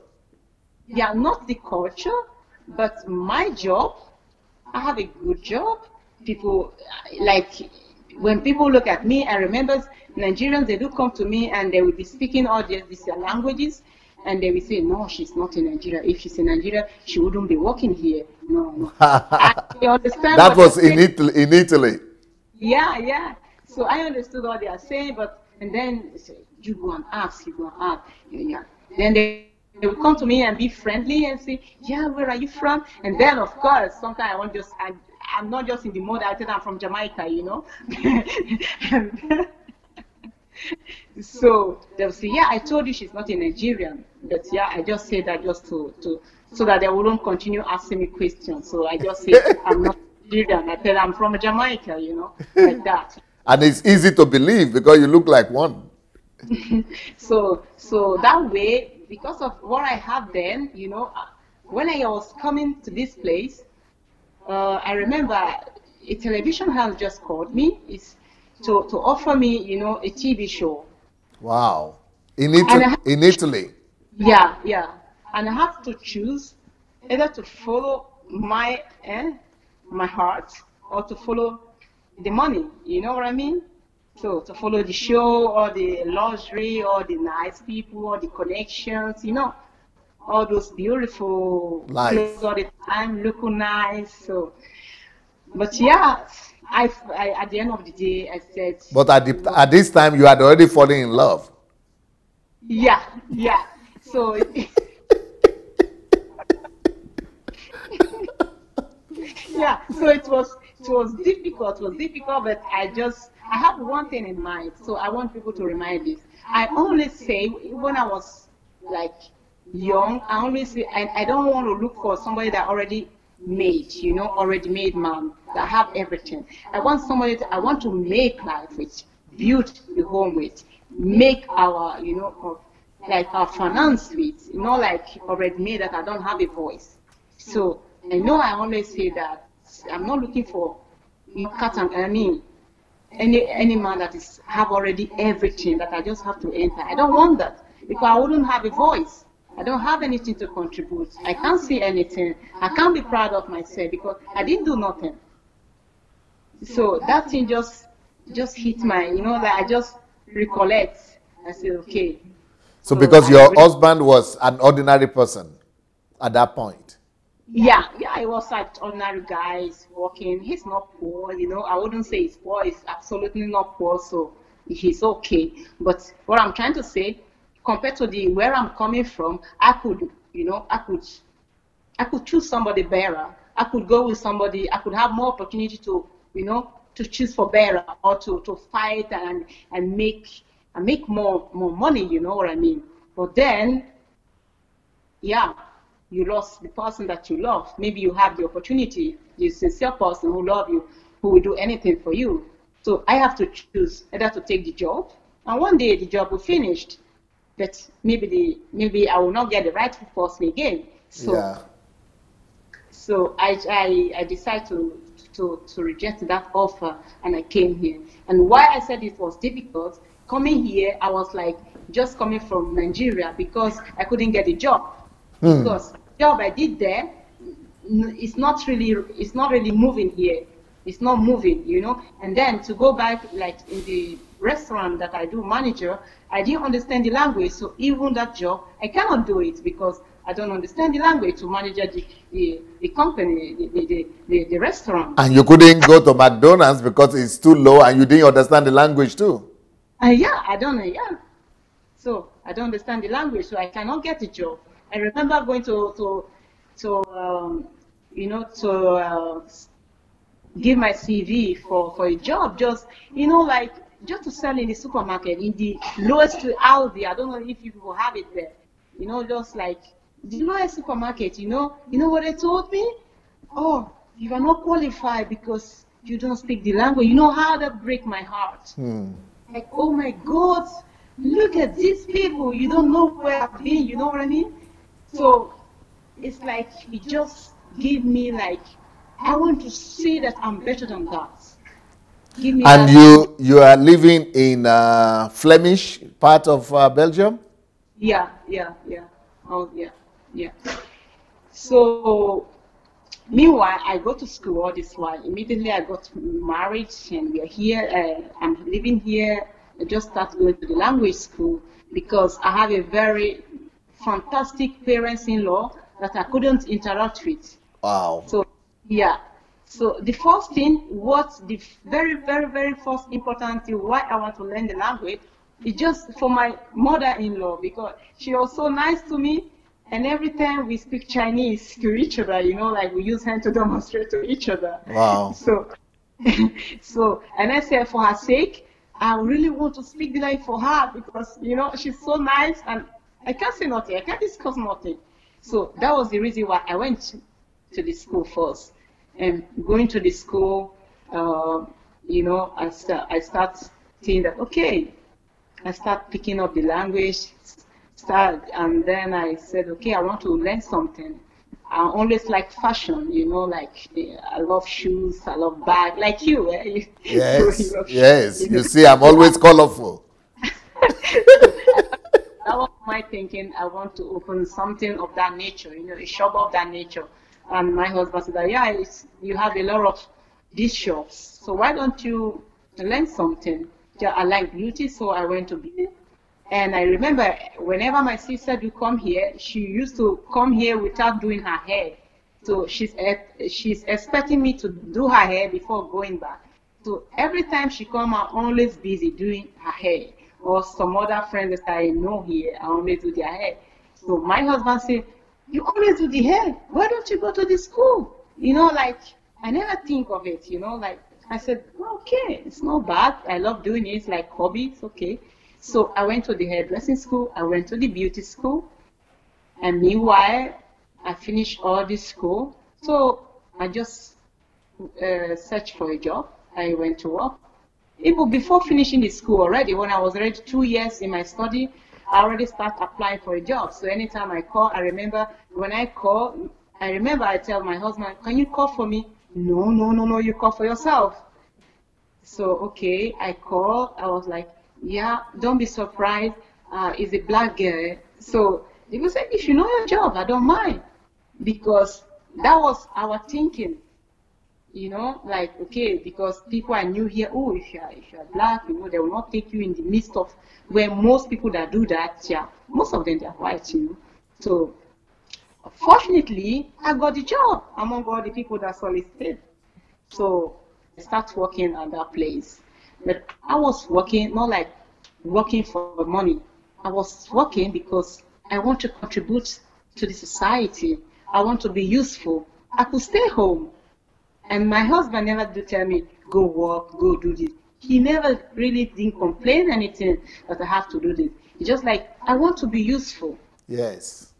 [SPEAKER 2] Yeah, not the culture, but my job. I have a good job. People, like, when people look at me, I remember Nigerians, they do come to me and they will be speaking all these languages, and they will say, no, she's not in Nigeria. If she's in Nigeria, she wouldn't be working here. No. I understand.
[SPEAKER 1] That was in Italy.
[SPEAKER 2] Yeah. So I understood what they are saying, and then they say, you go and ask. Yeah. Then they will come to me and be friendly and say, yeah, where are you from? And then, of course, sometimes I'm not just in the mode, I tell them I'm from Jamaica, So they'll say, yeah, I told you she's not a Nigerian. But yeah, I just say that just so that they wouldn't continue asking me questions. So I just say, I'm not Nigerian. I tell them I'm from Jamaica, like that.
[SPEAKER 1] And it's easy to believe because you look like one.
[SPEAKER 2] So that way, because of what I have then, when I was coming to this place, I remember a television house just called me to offer me, a TV show.
[SPEAKER 1] Wow. In Italy?
[SPEAKER 2] Yeah. And I have to choose either to follow my heart or to follow the money. You know what I mean? So to follow the show or the luxury or the nice people or the connections, all those beautiful clothes all the time, looking nice. So, but yeah, I at the end of the day, I said.
[SPEAKER 1] But at this time, you had already fallen in love.
[SPEAKER 2] Yeah. So. Yeah. So it was difficult. It was difficult, but I have one thing in mind. So I want people to remind this. I always say, when I was like young, I always say, I don't want to look for somebody that already made, already made man, that have everything. I want somebody I want to make life with, build the home with, make our, like our finance with, like already made that I don't have a voice. So I always say that I'm not looking for any man that have already everything that I just have to enter. I don't want that, because I wouldn't have a voice. I don't have anything to contribute. I can't see anything. I can't be proud of myself because I didn't do nothing. So that thing just hit my, I just recollect. I said, okay.
[SPEAKER 1] So because your husband was an ordinary person at that point?
[SPEAKER 2] Yeah, he was an ordinary guy. He's working. He's not poor, I wouldn't say he's poor. He's absolutely not poor, so he's okay. But what I'm trying to say, compared to where I'm coming from, I could choose somebody better. I could go with somebody. I could have more opportunity to choose for better, or to fight and make and make more money, you know what I mean? But then, yeah, you lost the person that you love. Maybe you have the opportunity, the sincere person who love you, who will do anything for you. So I have to choose either to take the job, and one day the job will finish, but maybe I will not get the right person again. So so I decided to reject that offer, and I came here. And why I said it was difficult coming here, I was like just coming from Nigeria because I couldn't get a job. Because the job I did there, it's not really moving here. It's not moving, you know. And then to go back, like in the restaurant that I do manager, I didn't understand the language. So even that job, I cannot do it because I don't understand the language to manage the company, the restaurant.
[SPEAKER 1] And you couldn't go to McDonald's because it's too low, and you didn't understand the language too.
[SPEAKER 2] Yeah, I don't know. Yeah, so I don't understand the language, so I cannot get a job. I remember going to give my CV for a job, just, you know, like just to sell in the supermarket in the lowest Aldi. I don't know if you people have it there, you know, just like the lowest supermarket. You know what they told me? Oh, you are not qualified because you don't speak the language. You know how that break my heart. Like, oh my God, look at these people. You don't know where I've been. You know what I mean? So it's like it just gave me like, I want to see that I'm better than that. Give me. And
[SPEAKER 1] you are living in Flemish part of Belgium?
[SPEAKER 2] Yeah. Oh yeah. So meanwhile, I go to school all this while. Immediately I got married, and we are here. I'm living here. I just started going to the language school because I have a very fantastic parents-in-law that I couldn't interact with.
[SPEAKER 1] Wow.
[SPEAKER 2] So yeah. So the first thing, the very, very, very first important thing why I want to learn the language is just for my mother-in-law, because she was so nice to me. And every time we speak Chinese to each other, you know, like we use hand to demonstrate to each other.
[SPEAKER 1] Wow.
[SPEAKER 2] So and I said, for her sake, I really want to speak the language for her because, you know, she's so nice and I can't say nothing. I can't discuss nothing. So that was the reason why I went to the school first. And going to the school, you know, I start saying that, okay, I start picking up the language, and then I said, okay, I want to learn something. I always like fashion, you know, like I love shoes, I love bags, like you. Eh?
[SPEAKER 1] Yes, yes. You see, I'm always colorful.
[SPEAKER 2] That was my thinking. I want to open something of that nature, you know, a shop of that nature. And my husband said, yeah, you have a lot of these shops, so why don't you learn something? Yeah, I like beauty, so I went to beauty. And I remember whenever my sister do come here, she used to come here without doing her hair. So she's expecting me to do her hair before going back. So every time she come, I'm always busy doing her hair. Or some other friends that I know here, I always do their hair. So my husband said, you always do the hair. Why don't you go to the school? You know, like, I never think of it, you know, like, I said, okay, it's not bad. I love doing it, it's like hobby, it's okay. So I went to the hairdressing school, I went to the beauty school, and meanwhile, I finished all this school. So I just searched for a job. I went to work. Even before finishing the school already, when I was already 2 years in my study, I already started applying for a job. So anytime I call, I remember when I call, I tell my husband, can you call for me? No, you call for yourself. So, okay, I call. I was like, yeah, don't be surprised. It's a black girl. So they will say, if you know your job, I don't mind. Because that was our thinking. You know, like, okay, because people are new here, oh, if you're black, you know, they will not take you in the midst of where most people that do that, yeah, most of them, they're white, you know. So, fortunately, I got the job among all the people that solicited. So, I started working at that place. But I was working, not like working for money. I was working because I want to contribute to the society. I want to be useful. I could stay home. And my husband never did tell me, go work, go do this. he never really didn't complain anything that I have to do this. He's just like, I want to be useful.
[SPEAKER 1] Yes.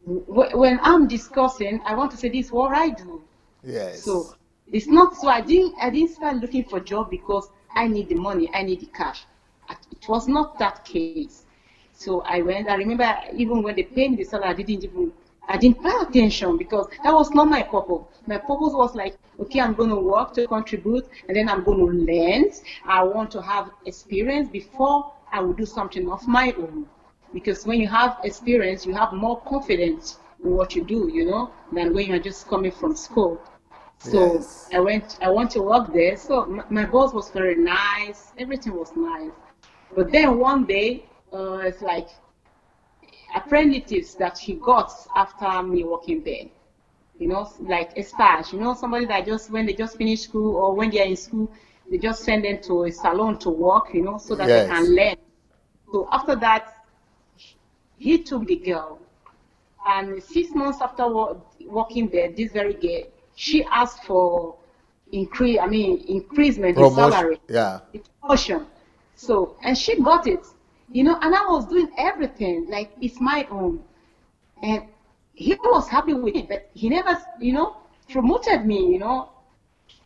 [SPEAKER 2] When I'm discussing, I want to say this is what I do.
[SPEAKER 1] Yes.
[SPEAKER 2] So it's not so I didn't start looking for a job because I need the money, I need the cash. It was not that case. So I remember even when they paid me the salary, I didn't pay attention because that was not my purpose. My purpose was like, okay, I'm going to work to contribute, and then I'm going to learn. I want to have experience before I will do something of my own. Because when you have experience, you have more confidence in what you do, than when you're just coming from school. So
[SPEAKER 1] Yes.
[SPEAKER 2] I went to work there. So my boss was very nice. Everything was nice. But then one day, it's like apprentices that he got after me working there. Like a stage, somebody that when they just finish school or when they're in school, they just send them to a salon to work, so that they can learn. So after that, he took the girl. And 6 months after working there, this very girl, she asked for increasement in salary.
[SPEAKER 1] Yeah.
[SPEAKER 2] Promotion. So, and she got it, and I was doing everything like it's my own. And he was happy with it, but he never, promoted me,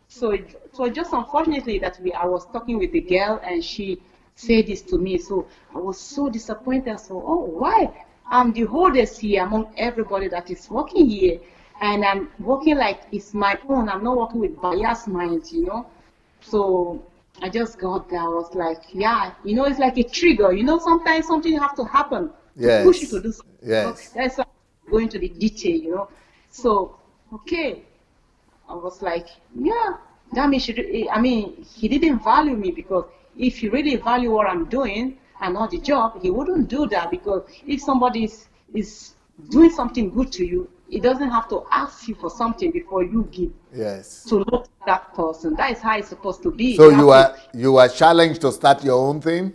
[SPEAKER 2] So it was just unfortunately that I was talking with the girl and she said this to me. So I was so disappointed. So, why? I'm the oldest here among everybody that is working here. And I'm working like it's my own. I'm not working with biased minds, So I just got there. I was like, yeah, it's like a trigger. Sometimes something have to happen to push you to do something.
[SPEAKER 1] Yes.
[SPEAKER 2] That's why I'm going to the detail, So, okay. I was like, yeah, that means he didn't value me, because if he really value what I'm doing and not the job, he wouldn't do that. Because if somebody is doing something good to you, he doesn't have to ask you for something before you give.
[SPEAKER 1] Yes.
[SPEAKER 2] To look at that person. That is how it's supposed to be.
[SPEAKER 1] So you are challenged to start your own thing?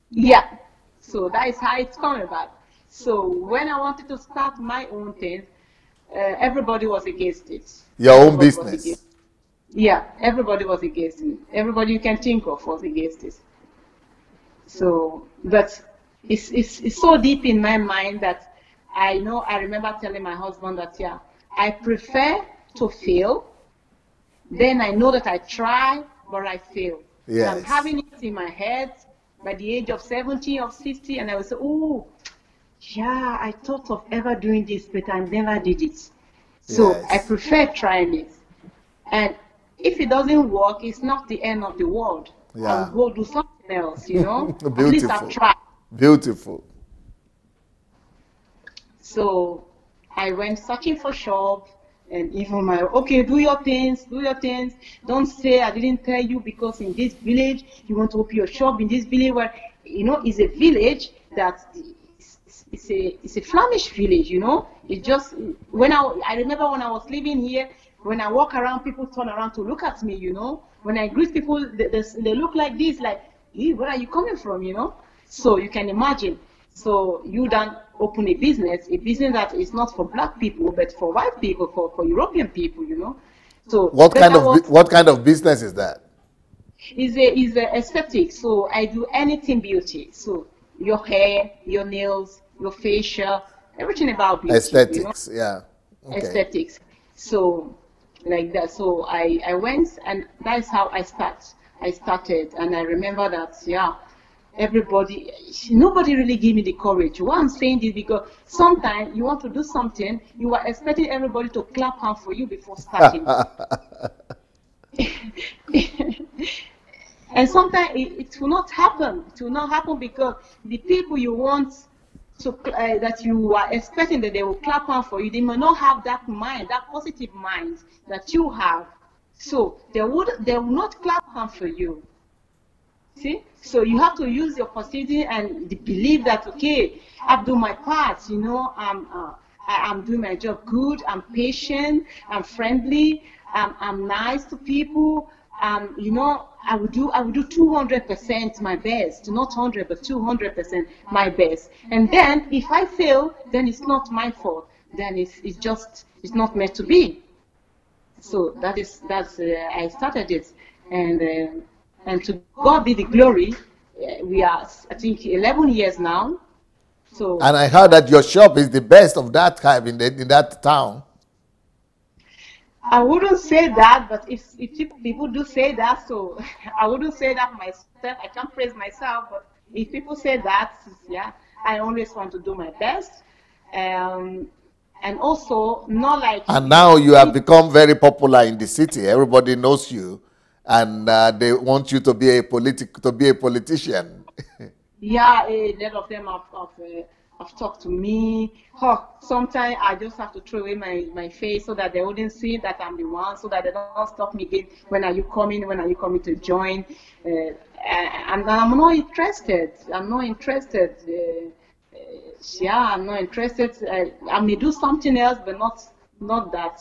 [SPEAKER 2] Yeah. So that is how it's come about. So when I wanted to start my own thing, everybody was against it.
[SPEAKER 1] Your own business?
[SPEAKER 2] Yeah, everybody was against it. Everybody you can think of was against it. So, but it's so deep in my mind that I remember telling my husband that, yeah, I prefer to fail. Then I know that I try, but I fail.
[SPEAKER 1] Yes.
[SPEAKER 2] I'm having it in my head by the age of 70 or 60, and I would say, oh, yeah, I thought of ever doing this, but I never did it. So
[SPEAKER 1] Yes.
[SPEAKER 2] I prefer trying it. And if it doesn't work, it's not the end of the world.
[SPEAKER 1] Yeah.
[SPEAKER 2] I'll go do something else,
[SPEAKER 1] Beautiful.
[SPEAKER 2] At least I've tried.
[SPEAKER 1] Beautiful.
[SPEAKER 2] So I went searching for shops, and even do your things. Don't say I didn't tell you, because in this village, you want to open your shop in this village where, it's a village that it's a Flemish village, It just, I remember when I was living here, when I walk around, people turn around to look at me, When I greet people, they look like this, like, hey, where are you coming from, So you can imagine. So you don't open a business that is not for black people, but for white people, for European people, So
[SPEAKER 1] what kind of business is that?
[SPEAKER 2] Is a aesthetic. So I do anything beauty. So your hair, your nails, your facial, everything about beauty.
[SPEAKER 1] Aesthetics, yeah. Okay.
[SPEAKER 2] Aesthetics. So like that. So I went, and that's how I started. And I remember that, yeah, nobody really gave me the courage. Why I'm saying this, because sometimes you want to do something, you are expecting everybody to clap hands for you before starting. And sometimes it will not happen. It will not happen because the people you want to that you are expecting that they will clap hands for you, they may not have that mind, that positive mind that you have. So they will not clap hands for you. See? So you have to use your positivity and believe that, okay, I've done my part, I'm doing my job good, I'm patient, I'm friendly, I'm nice to people, I will do 200% my best, not 100, but 200% my best. And then if I fail, then it's not my fault. Then it's not meant to be. So that's I started it, and And to God be the glory. We are, I think, 11 years now. So.
[SPEAKER 1] And I heard that your shop is the best of that type in that town.
[SPEAKER 2] I wouldn't say that, but if people do say that, so I wouldn't say that myself. I can't praise myself, but if people say that, yeah, I always want to do my best. And also, not like...
[SPEAKER 1] And now you have become very popular in the city. Everybody knows you, and they want you to be a politician.
[SPEAKER 2] Yeah, a lot of them have talked to me. Sometimes I just have to throw away my face so that they wouldn't see that I'm the one, so that they don't stop me again. When are you coming? When are you coming to join? And I'm not interested. I'm not interested. Yeah, I'm not interested. I may do something else, but not that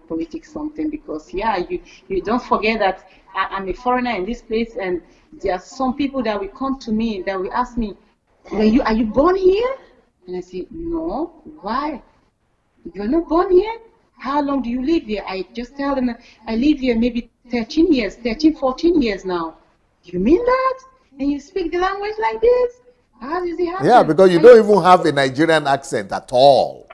[SPEAKER 2] politics something, because yeah, you don't forget that I'm a foreigner in this place, and there are some people that will come to me that will ask me, are you born here? And I say, no. Why? You're not born here? How long do you live here? I just tell them I live here maybe 14 years now. You mean that? And you speak the language like this? How does it happen?
[SPEAKER 1] Yeah, because you don't even have a Nigerian accent at all.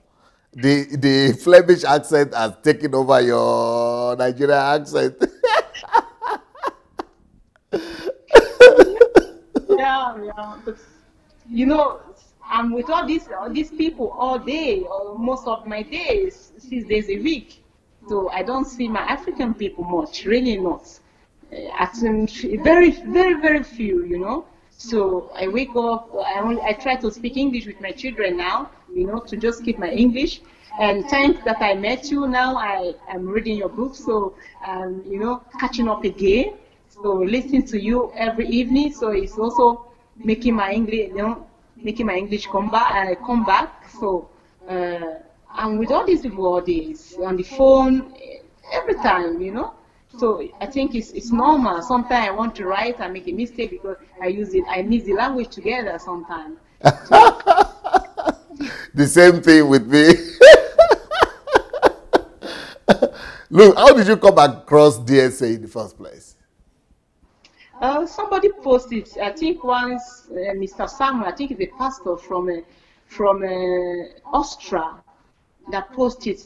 [SPEAKER 1] The Flemish accent has taken over your Nigerian accent.
[SPEAKER 2] Yeah. But, you know, I'm with all these people all day, or most of my days, 6 days a week. So I don't see my African people much, really not. Very, very, very few, you know. So I wake up, I try to speak English with my children now, you know, to just keep my English. And thanks that I met you now, I'm reading your book, so, you know, catching up again. So listening to you every evening, so it's also making my English, you know, making my English come back. So I'm with all these people all days, on the phone, every time, you know. So I think it's normal. Sometimes I want to write, I make a mistake because I mix the language together sometimes. So.
[SPEAKER 1] The same thing with me. Look, how did you come across DSA in the first place?
[SPEAKER 2] Somebody posted, I think once, Mr. Samuel, I think he's a pastor from Austria, that posted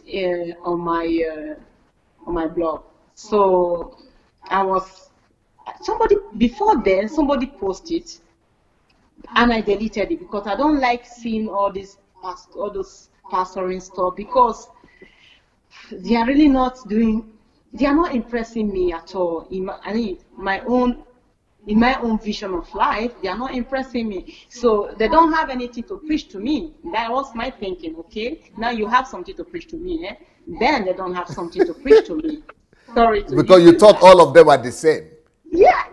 [SPEAKER 2] on my blog. So before then, somebody posted, and I deleted it because I don't like seeing all those pastoring stuff, because they are really they are not impressing me at all. In my own vision of life, they are not impressing me. So they don't have anything to preach to me. That was my thinking, okay? Now you have something to preach to me, eh? Then they don't have something to preach to me. Sorry.
[SPEAKER 1] Because you thought all of them are the same.
[SPEAKER 2] Yeah.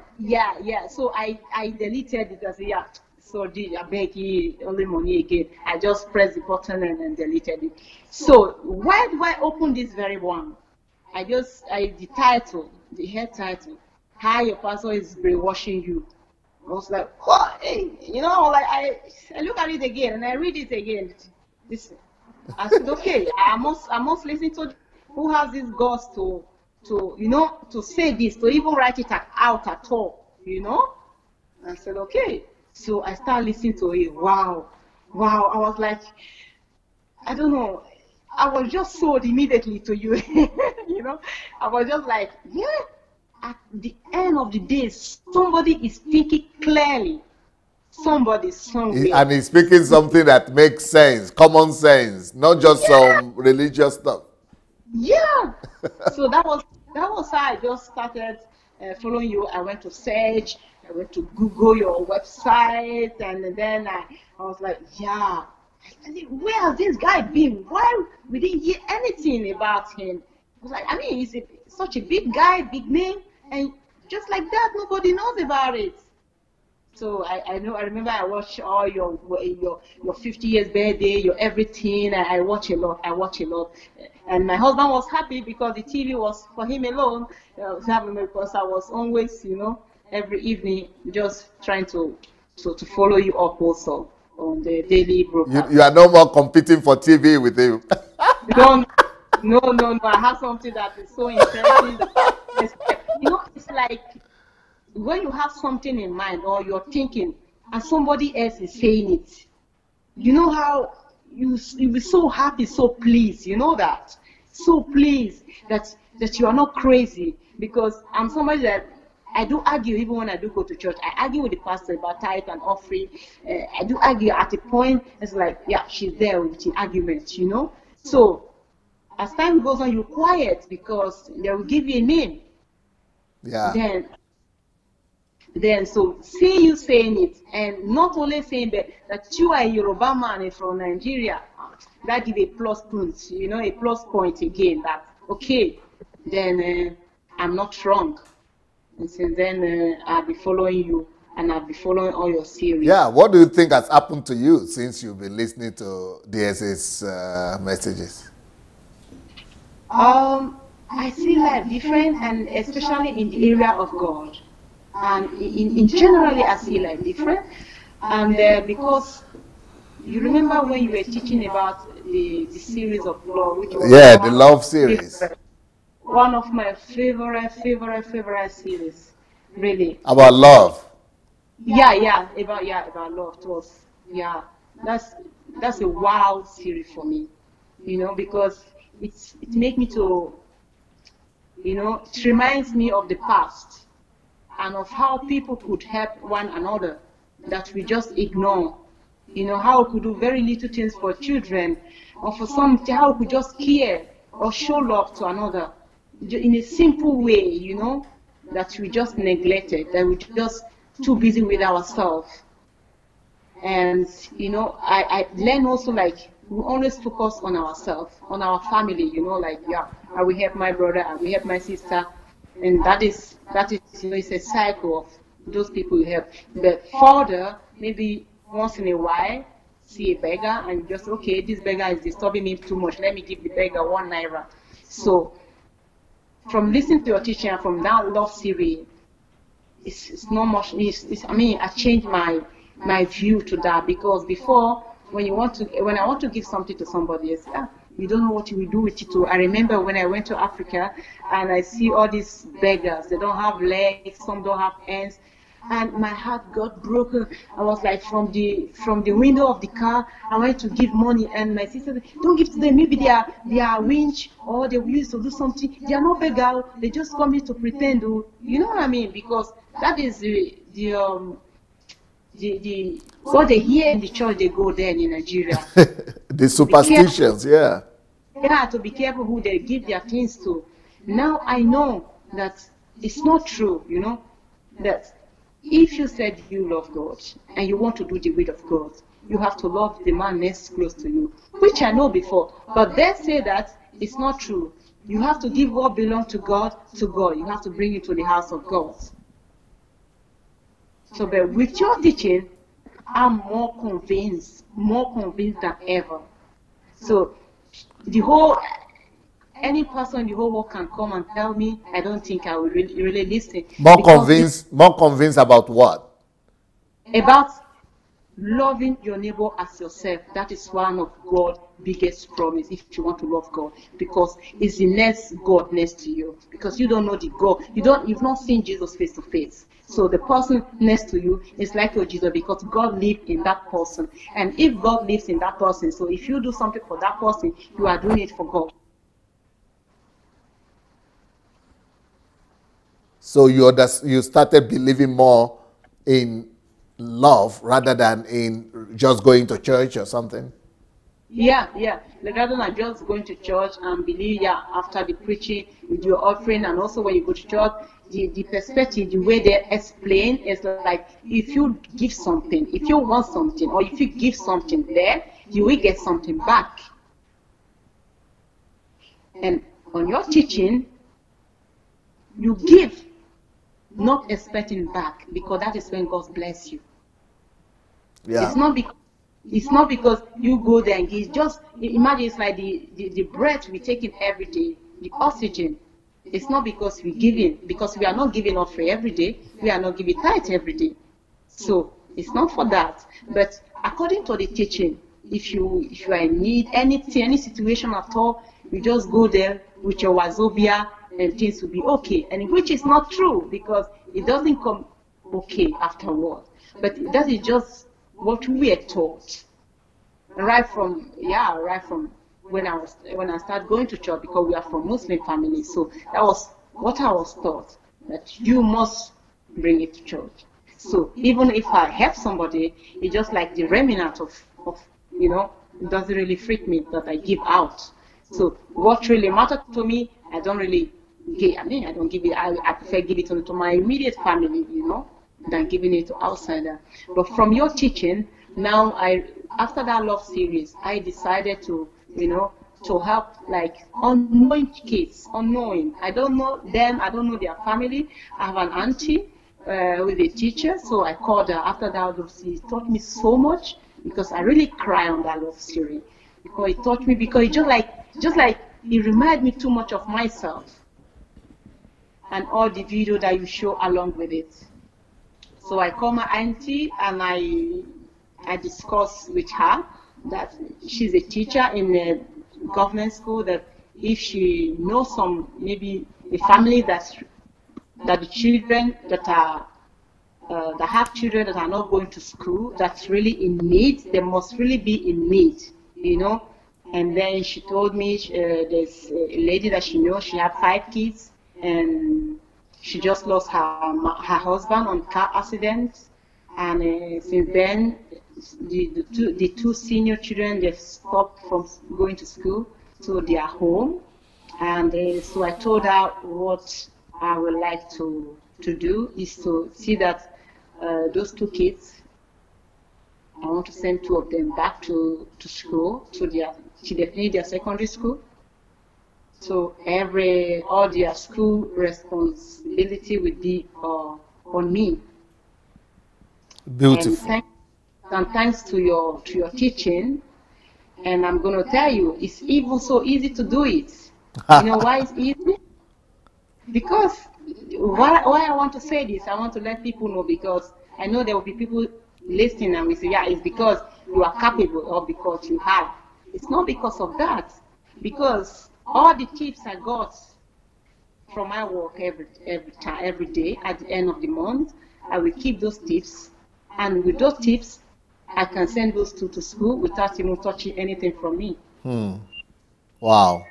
[SPEAKER 2] So I deleted it as so I beg you, only money again. I just pressed the button and then deleted it. So why do I open this very one? The head title, how your pastor is brainwashing you. I was like, what? Hey, you know, like I look at it again and I read it again. I said, okay, I must listen to who has this guts to you know, to say this, to even write it out at all, you know. I said, okay. So I started listening to it. Wow. I was like, I don't know. I was just sold immediately to you. You know, I was just like, yeah. At the end of the day, somebody is thinking clearly. Somebody somewhere.
[SPEAKER 1] And he's speaking something that makes sense, common sense, not just some religious stuff.
[SPEAKER 2] Yeah. So that was how I just started following you. I went to search. I went to Google your website, and then I was like, yeah, where has this guy been? Why we didn't hear anything about him? I was like, I mean, he's such a big guy, big name, and just like that, nobody knows about it. So I remember I watched all your 50 years birthday, your everything. I watch a lot. And my husband was happy because the TV was for him alone. Because I was always, you know, every evening just trying to follow you up also on the daily broadcast.
[SPEAKER 1] You are no more competing for TV with him.
[SPEAKER 2] No. I have something that is so interesting. You know, it's like when you have something in mind or you're thinking and somebody else is saying it, you know how you'll be so happy, so pleased, you know that? So pleased that you are not crazy, because I'm somebody that I do argue even when I do go to church. I argue with the pastor about tithe and offering. I do argue at a point. It's like, yeah, she's there with the argument, you know. So as time goes on, you're quiet because they will give you a name.
[SPEAKER 1] Yeah.
[SPEAKER 2] Then so see you saying it, and not only saying that you are a Yoruba man from Nigeria, that give a plus point, you know, a plus point again. That okay, then I'm not wrong. And since then, I'll be following you, and I'll be following all your series.
[SPEAKER 1] Yeah, what do you think has happened to you since you've been listening to DSA's messages?
[SPEAKER 2] I see life different, and especially in the area of God. And in generally, I see life different. And because you remember when you were teaching about the series of love, which was
[SPEAKER 1] the love series.
[SPEAKER 2] One of my favorite series, really.
[SPEAKER 1] About love.
[SPEAKER 2] About love. It was, that's a wild series for me, you know, because it makes me to, you know, it reminds me of the past and of how people could help one another that we just ignore. You know, how we could do very little things for children, or for some, how we could just care or show love to another in a simple way, you know, that we just neglected, that we just too busy with ourselves. And, you know, I learn also, like, we always focus on ourselves, on our family, you know, like, I will help my brother, I will help my sister. And that is, you know, it's a cycle of those people you help. But further, maybe once in a while, see a beggar and just, okay, this beggar is disturbing me too much, let me give the beggar 1 naira. So, from listening to your teaching and from that love series, it's not much. I mean, I changed my view to that, because before, when I want to give something to somebody else, you don't know what you will do with it. I remember when I went to Africa and I see all these beggars. They don't have legs, some don't have hands, and my heart got broken. I was like, from the window of the car, I went to give money, and my sister said, don't give to them. Maybe they are winch, or they will use to do something. They are not beggars. They just come here to pretend. You know what I mean? Because that is what they hear in the church. They go there in Nigeria.
[SPEAKER 1] The superstitions, yeah.
[SPEAKER 2] Yeah, to be careful who they give their things to. Now I know that it's not true. You know that. If you said you love God and you want to do the will of God, you have to love the man next close to you, which I know before. But they say that it's not true. You have to give what belongs to God to God. You have to bring it to the house of God. So, but with your teaching, I'm more convinced than ever. So, any person in the whole world can come and tell me, I don't think I will really listen.
[SPEAKER 1] More convinced about what?
[SPEAKER 2] About loving your neighbor as yourself. That is one of God's biggest promise if you want to love God, because it's the next God next to you. Because you don't know the God. You've not seen Jesus face to face. So the person next to you is like your Jesus, because God lives in that person. And if God lives in that person, so if you do something for that person, you are doing it for God.
[SPEAKER 1] So you started believing more in love rather than in just going to church or something?
[SPEAKER 2] Yeah. Rather than just going to church and believe, after the preaching, with your offering, and also when you go to church, the perspective, the way they explain is like, if you give something, if you want something, or if you give something there, you will get something back. And on your teaching, you give, not expecting back, because that is when God bless you.
[SPEAKER 1] Yeah.
[SPEAKER 2] It's not because you go there and give. Just imagine, it's like the breath we taking every day, the oxygen. It's not because we're giving, because we are not giving offering every day. We are not giving tithe every day. So it's not for that. But according to the teaching, if you are in need, anything, any situation at all, you just go there with your wazobia and things will be okay. And which is not true, because it doesn't come okay afterward. But that is just what we were taught right from when I started going to church, because we are from Muslim families. So that was what I was taught, that you must bring it to church. So even if I help somebody, it's just like the remnant of you know, it doesn't really freak me that I give out. So what really matters to me, I don't really give. I mean, I don't give it. I prefer give it to my immediate family, you know, than giving it to outsider. But from your teaching, now after that love series, I decided to, you know, to help like unknowing kids, unknowing. I don't know them, I don't know their family. I have an auntie who is a teacher, so I called her after that love series. It taught me so much, because I really cry on that love series, because it taught me, because it just like it reminded me too much of myself and all the video that you show along with it. So I call my auntie and I discuss with her that she's a teacher in a government school, that if she knows some, maybe a family that the children that are that have children that are not going to school, that's really in need, they must really be in need, you know. And then she told me there's a lady that she knows, she had 5 kids, and she just lost her husband on car accident. And since then, the two senior children, they've stopped from going to school, so they are home. And so I told her what I would like to do is to see that those 2 kids, I want to send 2 of them back to school, to definitely their secondary school. So all their school responsibility would be on me.
[SPEAKER 1] Beautiful.
[SPEAKER 2] And thanks to your teaching, and I'm going to tell you, it's even so easy to do it. You know why it's easy? Because why I want to say this, I want to let people know, because I know there will be people listening and we say, yeah, it's because you are capable, or because you have. It's not because of that. Because all the tips I got from my work every day at the end of the month, I will keep those tips. And with those tips, I can send those 2 to school without even touching anything from me.
[SPEAKER 1] Wow.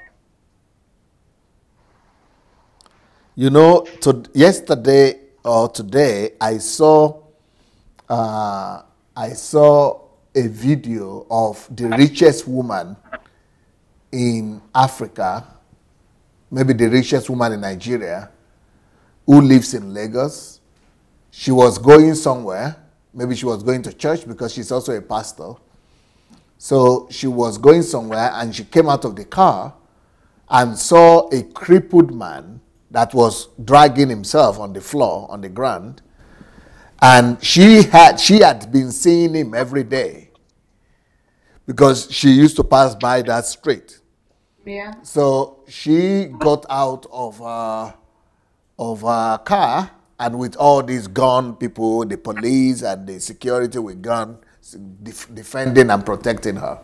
[SPEAKER 1] You know, yesterday or today, I saw a video of the richest woman in Africa, maybe the richest woman in Nigeria, who lives in Lagos. She was going somewhere. Maybe she was going to church, because she's also a pastor. So she was going somewhere, and she came out of the car and saw a crippled man that was dragging himself on the floor, on the ground. And she had been seeing him every day, because she used to pass by that street.
[SPEAKER 2] Yeah.
[SPEAKER 1] So she got out of her car, and with all these gun people, the police and the security with guns, defending and protecting her.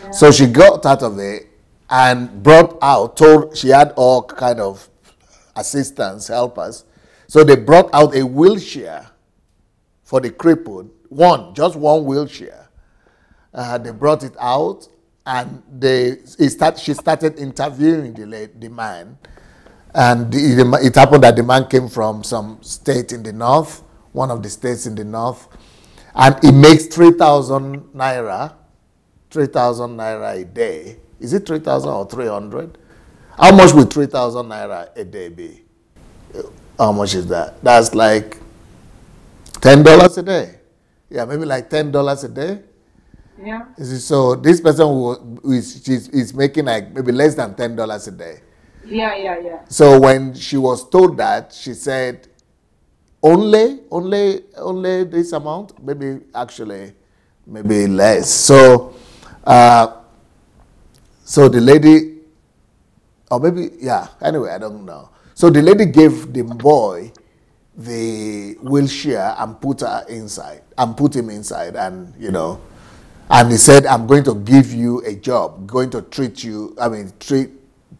[SPEAKER 1] Yeah. So she got out of it and told she had all kind of assistants, helpers. So they brought out a wheelchair for the crippled, just one wheelchair. They brought it out, and she started interviewing the man. And it happened that the man came from some state in the north, one of the states in the north, and he makes 3,000 naira a day. Is it 3,000 or 300? How much would 3,000 naira a day be? How much is that? That's like $10 a day. Yeah, maybe like $10 a day.
[SPEAKER 2] Yeah.
[SPEAKER 1] So this person is making like maybe less than $10 a day.
[SPEAKER 2] Yeah.
[SPEAKER 1] So when she was told that, she said, only this amount? Maybe less. So the lady, or maybe, yeah, anyway, I don't know. So the lady gave the boy the wheelchair and put him inside, and and he said, I'm going to give you a job, going to treat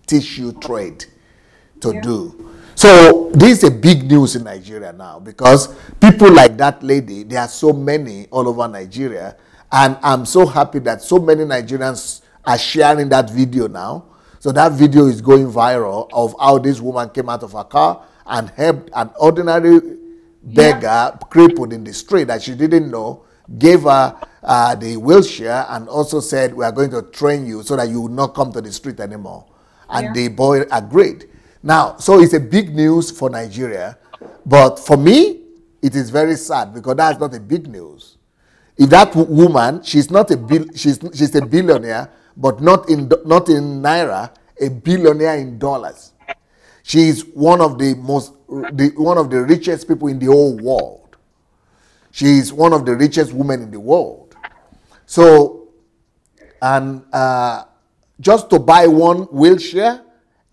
[SPEAKER 1] tissue trade to do. So this is a big news in Nigeria now, because people like that lady, there are so many all over Nigeria, and I'm so happy that so many Nigerians are sharing that video now. So that video is going viral of how this woman came out of her car and helped an ordinary beggar crippled in the street that she didn't know, gave her the wheelchair, and also said, we are going to train you so that you will not come to the street anymore. And the boy agreed. Now, so it's a big news for Nigeria, but for me, it is very sad, because that's not a big news. If that woman, she's not she's a billionaire, but not in naira, a billionaire in dollars. She's one of the richest people in the whole world. She's one of the richest women in the world. So, and just to buy one wheelchair,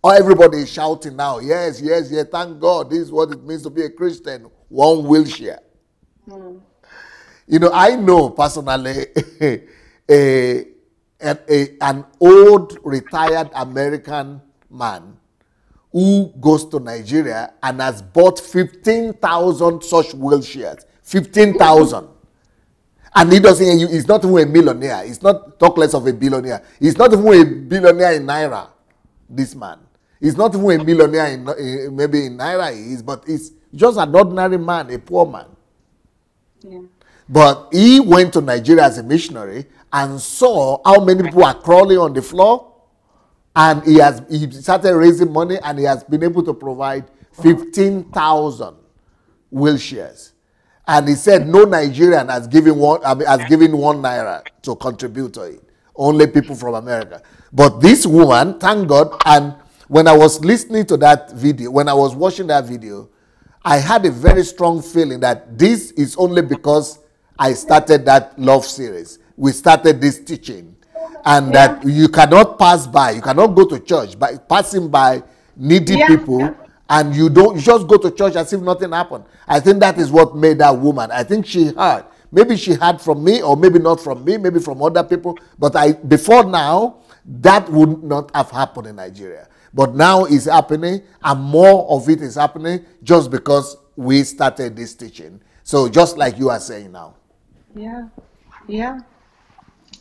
[SPEAKER 1] everybody is shouting now, yes, yes, yes, thank God, this is what it means to be a Christian, one wheelchair. You know, I know personally an old retired American man who goes to Nigeria and has bought 15,000 such wheelchairs. 15,000. And he doesn't, he's not even a millionaire. He's not, talk less of a billionaire. He's not even a billionaire in naira, this man. He's not even a millionaire in maybe in naira he is, but he's just an ordinary man, a poor man. Yeah. But he went to Nigeria as a missionary and saw how many people are crawling on the floor, and he started raising money, and he has been able to provide 15,000 wheelchairs. And he said no Nigerian has given one naira to contribute to it. Only people from America. But this woman, thank God, and when I was listening to that video, when I was watching that video, I had a very strong feeling that this is only because I started that love series. We started this teaching. And that you cannot pass by, you cannot go to church by passing by needy people, and you just go to church as if nothing happened. I think that is what made that woman. I think she heard. Maybe she heard from me, or maybe not from me, maybe from other people. But before now, that would not have happened in Nigeria. But now it's happening, and more of it is happening just because we started this teaching. So just like you are saying now.
[SPEAKER 2] Yeah, yeah.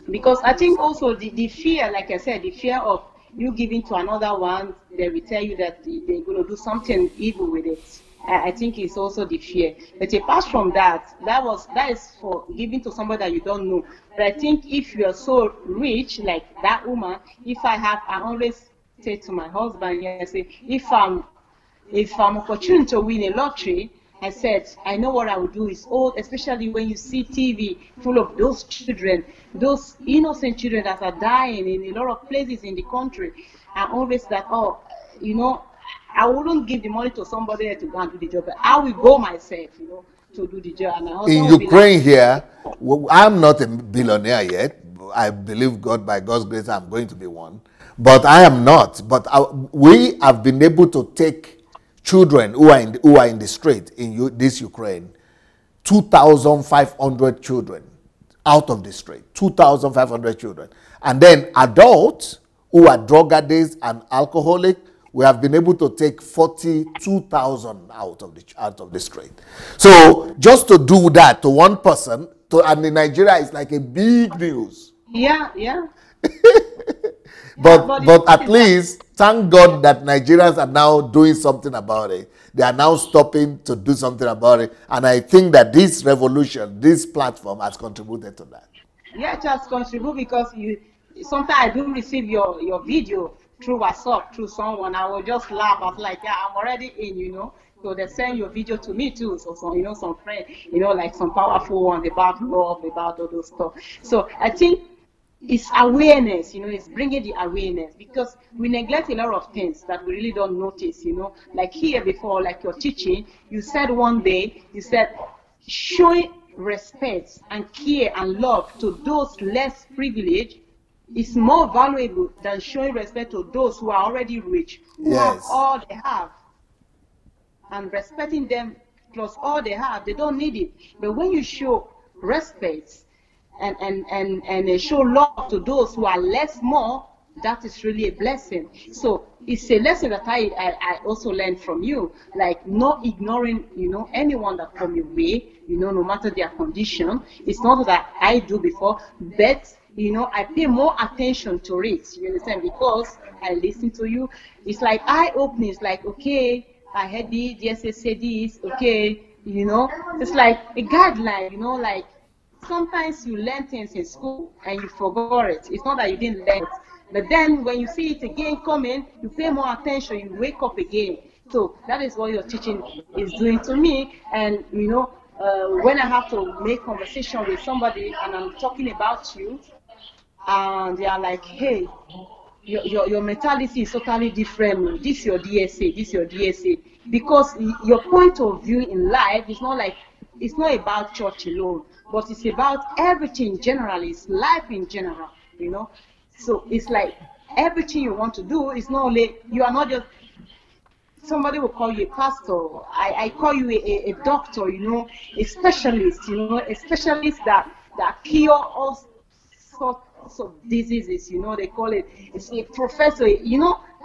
[SPEAKER 2] Because I think also the fear, like I said, the fear of you giving to another one, they will tell you that they're going to do something evil with it. I think it's also the fear. But apart from that, that is for giving to somebody that you don't know. But I think if you're so rich, like that woman, I always say to my husband, I say, if I'm opportune to win a lottery, I said, I know what I would do is especially when you see TV full of those children, those innocent children that are dying in a lot of places in the country. I always that, I wouldn't give the money to somebody to go and do the job, but I will go myself, to do the job. And
[SPEAKER 1] in Ukraine here, I'm not a billionaire yet. I believe God, by God's grace, I'm going to be one. But I am not. But we have been able to take children who are in the street in this Ukraine, 2,500 children out of the street, 2,500 children. And then adults who are drug addicts and alcoholic, we have been able to take 42,000 out of the street. So just to do that to one person, and in Nigeria, it's like a big news.
[SPEAKER 2] Yeah, yeah.
[SPEAKER 1] But at least, thank God that Nigerians are now doing something about it. They are now stopping to do something about it. And I think that this revolution, this platform has contributed to that.
[SPEAKER 2] Yeah, it has contributed, because sometimes I do receive your video through WhatsApp, through someone. I will just laugh. I was like, yeah, I'm already in, So they send your video to me too. So some friends, like some powerful ones about love, about all those stuff. So I think it's awareness, it's bringing the awareness, because we neglect a lot of things that we really don't notice, like here before, like your teaching, you said one day, showing respect and care and love to those less privileged is more valuable than showing respect to those who are already rich, who have all they have. And respecting them plus all they have, they don't need it. But when you show respect and show love to those who are less more, that is really a blessing. So it's a lesson that I also learned from you, like not ignoring, anyone that come your way, no matter their condition. It's not that I do before, but I pay more attention to it, you understand, because I listen to you. It's like eye-opening. It's like, okay, I heard this, yes, they say this, okay, it's like a guideline, like sometimes you learn things in school and you forgot it. It's not that you didn't learn it, but then when you see it again coming, you pay more attention, you wake up again. So that is what your teaching is doing to me. And when I have to make conversation with somebody and I'm talking about you, and they are like, hey, your mentality is totally different. This is your DSA, this is your DSA. Because your point of view in life is not like, it's not about church alone, but it's about everything generally. It's life in general, So it's like everything you want to do is not only, you are not just, somebody will call you a pastor. I call you a doctor, a specialist, a specialist that cure all sorts of diseases, they call it. It's a professor,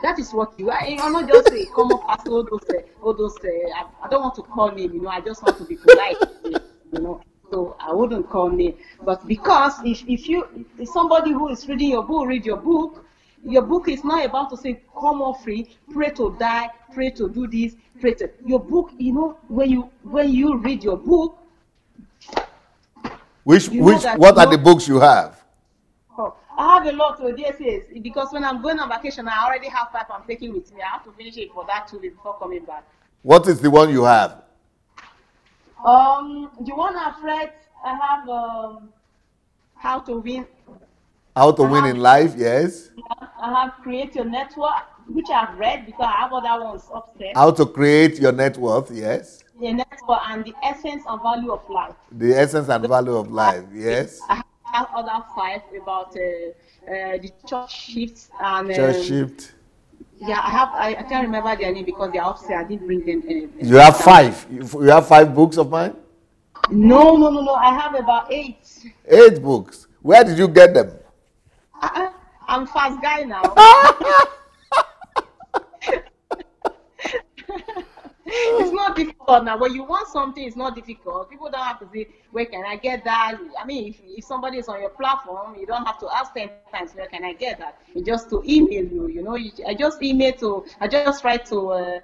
[SPEAKER 2] that is what you are. You're not just a common pastor, all those. I don't want to call name, I just want to be polite, So I wouldn't call name. But because if somebody who is reading your book, read your book is not about to say, come on free, pray to die, pray to do this, pray to. Your book, when you read your book.
[SPEAKER 1] What are the books you have?
[SPEAKER 2] Oh, I have a lot of DSAs because when I'm going on vacation, I already have 5 I'm taking with me. I have to finish it for that 2 weeks before coming back.
[SPEAKER 1] What is the one you have?
[SPEAKER 2] The one I've read, I have How to Win.
[SPEAKER 1] How to Win in Life, yes.
[SPEAKER 2] I have Create Your Network, which I've read because I have other ones upstairs.
[SPEAKER 1] How to Create Your Net Worth, yes.
[SPEAKER 2] The network and the essence and value of life.
[SPEAKER 1] The essence and value of life, yes.
[SPEAKER 2] I have other 5 about the church shifts and
[SPEAKER 1] church shift.
[SPEAKER 2] Yeah, I can't remember their name because they're upstairs. I didn't bring them in.
[SPEAKER 1] You have 5. You have 5 books of mine?
[SPEAKER 2] No. I have about 8.
[SPEAKER 1] 8 books. Where did you get them?
[SPEAKER 2] I'm fast guy now. It's not difficult now. When you want something, it's not difficult. People don't have to say, where can I get that? I mean, if somebody is on your platform, you don't have to ask 10 times, where can I get that? You just to email you, I just write to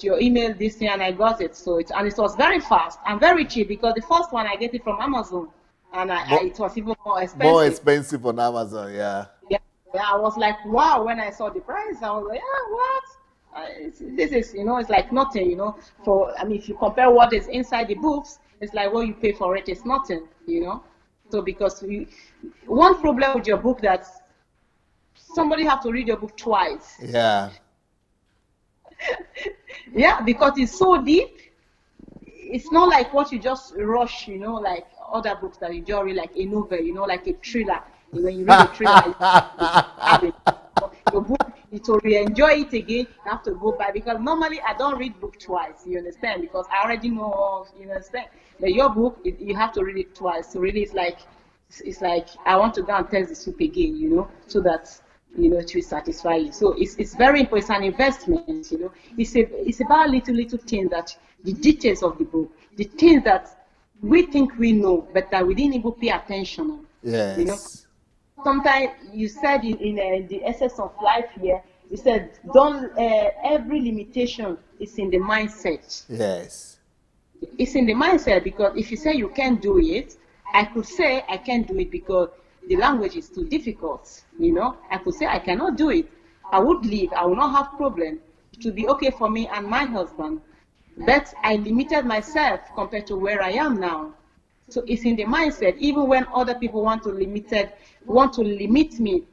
[SPEAKER 2] your email this thing and I got it. So it was very fast and very cheap because the first one I get it from Amazon and it was even more expensive.
[SPEAKER 1] More expensive on Amazon, yeah.
[SPEAKER 2] Yeah, I was like, wow, when I saw the price, I was like, yeah, what? This is, it's like nothing, if you compare what is inside the books, it's like what you pay for it is nothing, So because one problem with your book that somebody have to read your book twice.
[SPEAKER 1] Yeah.
[SPEAKER 2] Yeah, because it's so deep. It's not like what you just rush, like other books that you just read, like a novel, like a thriller. When you read a thriller, your book, to re-enjoy it again, you have to go back because normally I don't read book twice, you understand? Because I already know, you understand? But your book, you have to read it twice. So really, it's like I want to go and test the soup again, so that it will satisfy you. So it's very important. It's an investment, It's about little things that the details of the book, the things that we think we know, but that we didn't even pay attention on.
[SPEAKER 1] Yes.
[SPEAKER 2] Sometimes you said in the essence of life here, you said, don't every limitation is in the mindset.
[SPEAKER 1] Yes.
[SPEAKER 2] It's in the mindset because if you say you can't do it, I could say I can't do it because the language is too difficult. I could say I cannot do it. I would leave. I will not have problem. It will be okay for me and my husband. But I limited myself compared to where I am now. So it's in the mindset. Even when other people want to limit me,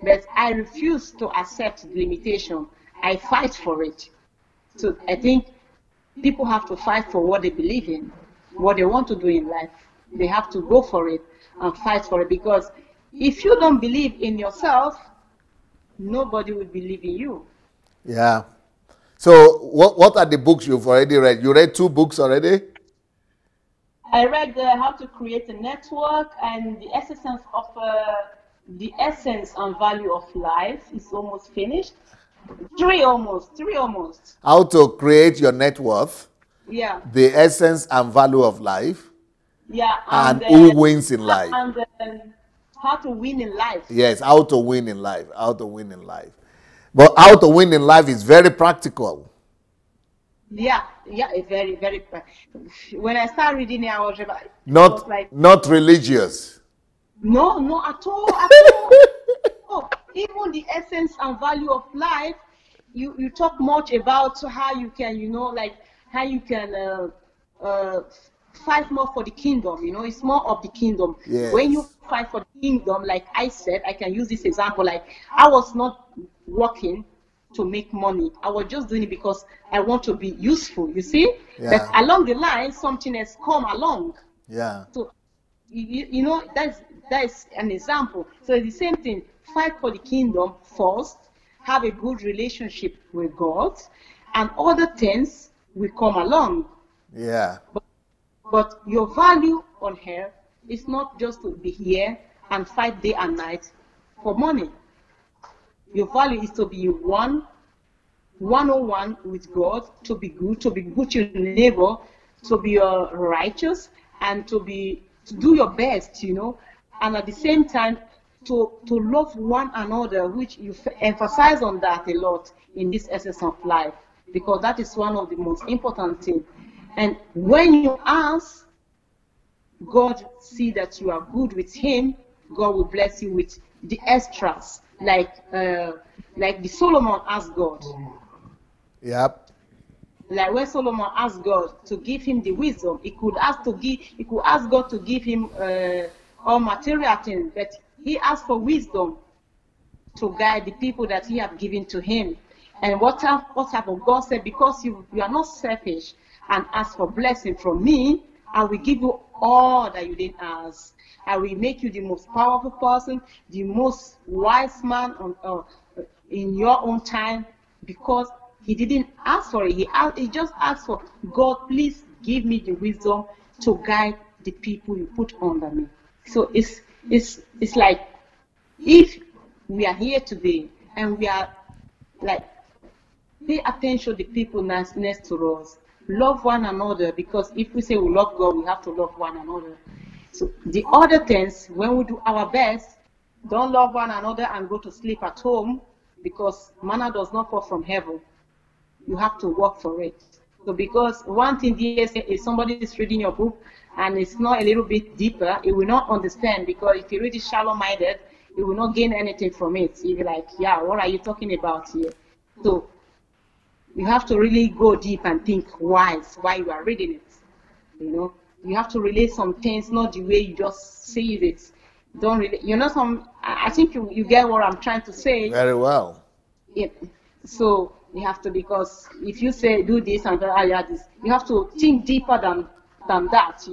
[SPEAKER 2] but I refuse to accept the limitation. I fight for it. So I think people have to fight for what they believe in, what they want to do in life. They have to go for it and fight for it because if you don't believe in yourself, nobody will believe in you.
[SPEAKER 1] Yeah. So what are the books you've already read? You read 2 books already?
[SPEAKER 2] I read How to Create a Network and The Essence of the essence and value of life is almost finished. Three almost.
[SPEAKER 1] How to create your net worth.
[SPEAKER 2] Yeah.
[SPEAKER 1] The essence and value of life.
[SPEAKER 2] Yeah.
[SPEAKER 1] And who wins in life.
[SPEAKER 2] And how to win in life.
[SPEAKER 1] Yes, how to win in life. How to win in life. But how to win in life is very practical.
[SPEAKER 2] Yeah, very, very practical. When I started reading it, I was like,
[SPEAKER 1] not religious.
[SPEAKER 2] No, at all. Oh, even the essence and value of life, you talk much about how you can, how you can fight more for the kingdom. It's more of the kingdom.
[SPEAKER 1] Yes.
[SPEAKER 2] When you fight for the kingdom, like I said, I can use this example. Like, I was not working to make money. I was just doing it because I want to be useful, you see?
[SPEAKER 1] Yeah.
[SPEAKER 2] But along the line, something has come along.
[SPEAKER 1] Yeah.
[SPEAKER 2] So, that's an example. So it's the same thing. Fight for the kingdom first, have a good relationship with God, and other things will come along.
[SPEAKER 1] Yeah.
[SPEAKER 2] But your value on here is not just to be here and fight day and night for money. Your value is to be one-on-one with God, to be good to your neighbor, to be righteous, and to do your best, and at the same time to love one another, which you emphasize on that a lot in this essence of life, because that is one of the most important things. And when you ask God, see that you are good with Him, God will bless you with the extras, like the Solomon asked God.
[SPEAKER 1] Yep.
[SPEAKER 2] Like when Solomon asked God to give him the wisdom, he could ask God to give him all material things, but he asked for wisdom to guide the people that He had given to him. And what happened? God said, because you are not selfish and ask for blessing from me, I will give you all that you didn't ask. I will make you the most powerful person, the most wise man in your own time, because he didn't ask for it. He just asked for, God, please give me the wisdom to guide the people you put under me. So it's like, if we are here today and we are like, pay attention to the people next to us, love one another, because if we say we love God, we have to love one another. So the other things, when we do our best, don't love one another and go to sleep at home, because manna does not fall from heaven. You have to work for it. So because one thing is, if somebody is reading your book and it's not a little bit deeper, it will not understand, because if you read it shallow-minded, you will not gain anything from it. You'll be like, yeah, what are you talking about here? So you have to really go deep and think why you are reading it. You have to relate some things, not the way you just say it. Don't really, I think you get what I'm trying to say.
[SPEAKER 1] Very well.
[SPEAKER 2] Yeah. So you have to, because if you say do this and this, you have to think deeper than that,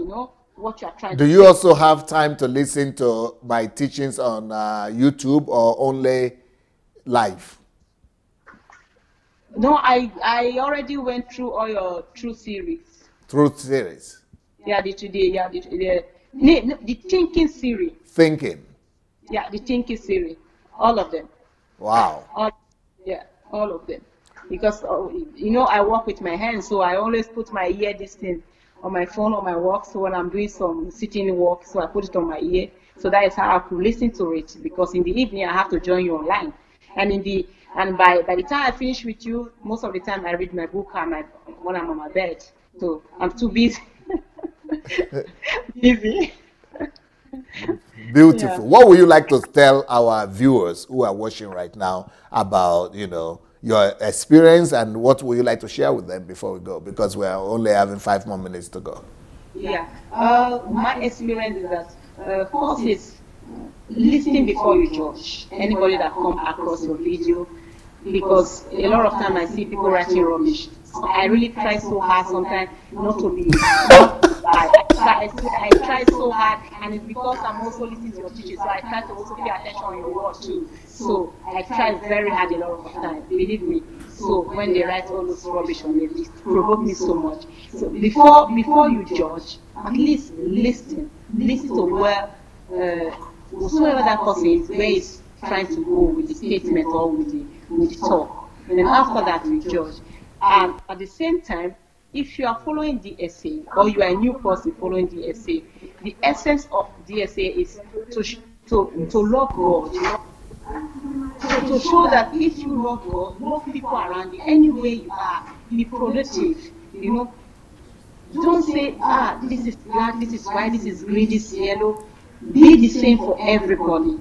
[SPEAKER 2] what you are trying to say.
[SPEAKER 1] Do you also have time to listen to my teachings on YouTube, or only live?
[SPEAKER 2] No, I already went through all your Truth series.
[SPEAKER 1] Truth series?
[SPEAKER 2] Yeah, the thinking series.
[SPEAKER 1] Thinking? Yeah,
[SPEAKER 2] the thinking series. All of them.
[SPEAKER 1] Wow.
[SPEAKER 2] All of them. Because, I work with my hands, so I always put my ear, this thing, on my phone, on my work. So when I'm doing some sitting work, so I put it on my ear. So that is how I could listen to it. Because in the evening, I have to join you online. And by the time I finish with you, most of the time I read my book when I'm on my bed. So I'm too busy.
[SPEAKER 1] Beautiful. Yeah. What would you like to tell our viewers who are watching right now about, your experience, and what would you like to share with them before we go? Because we're only having 5 more minutes to go.
[SPEAKER 2] Yeah. My experience is that first is listening before you judge anybody that comes across your video, because a lot of time I see people writing rubbish. I really try so hard sometimes not to be I try so hard, and it's because I'm also listening to your teaching, so I try to also pay attention on your words too. So I try very hard a lot of time, believe me. So when they write all those rubbish on it, it provokes me so much. So before you judge, at least listen to where whosoever that person is, where he's trying to go with the statement or with the talk. And then after that, we judge. And at the same time, if you are following DSA or you are a new person following DSA, the essence of DSA is to love God, you know? To show that if you love God, love people around you, any way you are, be productive, you know. Don't say, this is black, this is white, this is green, this is yellow. Be the same for everybody.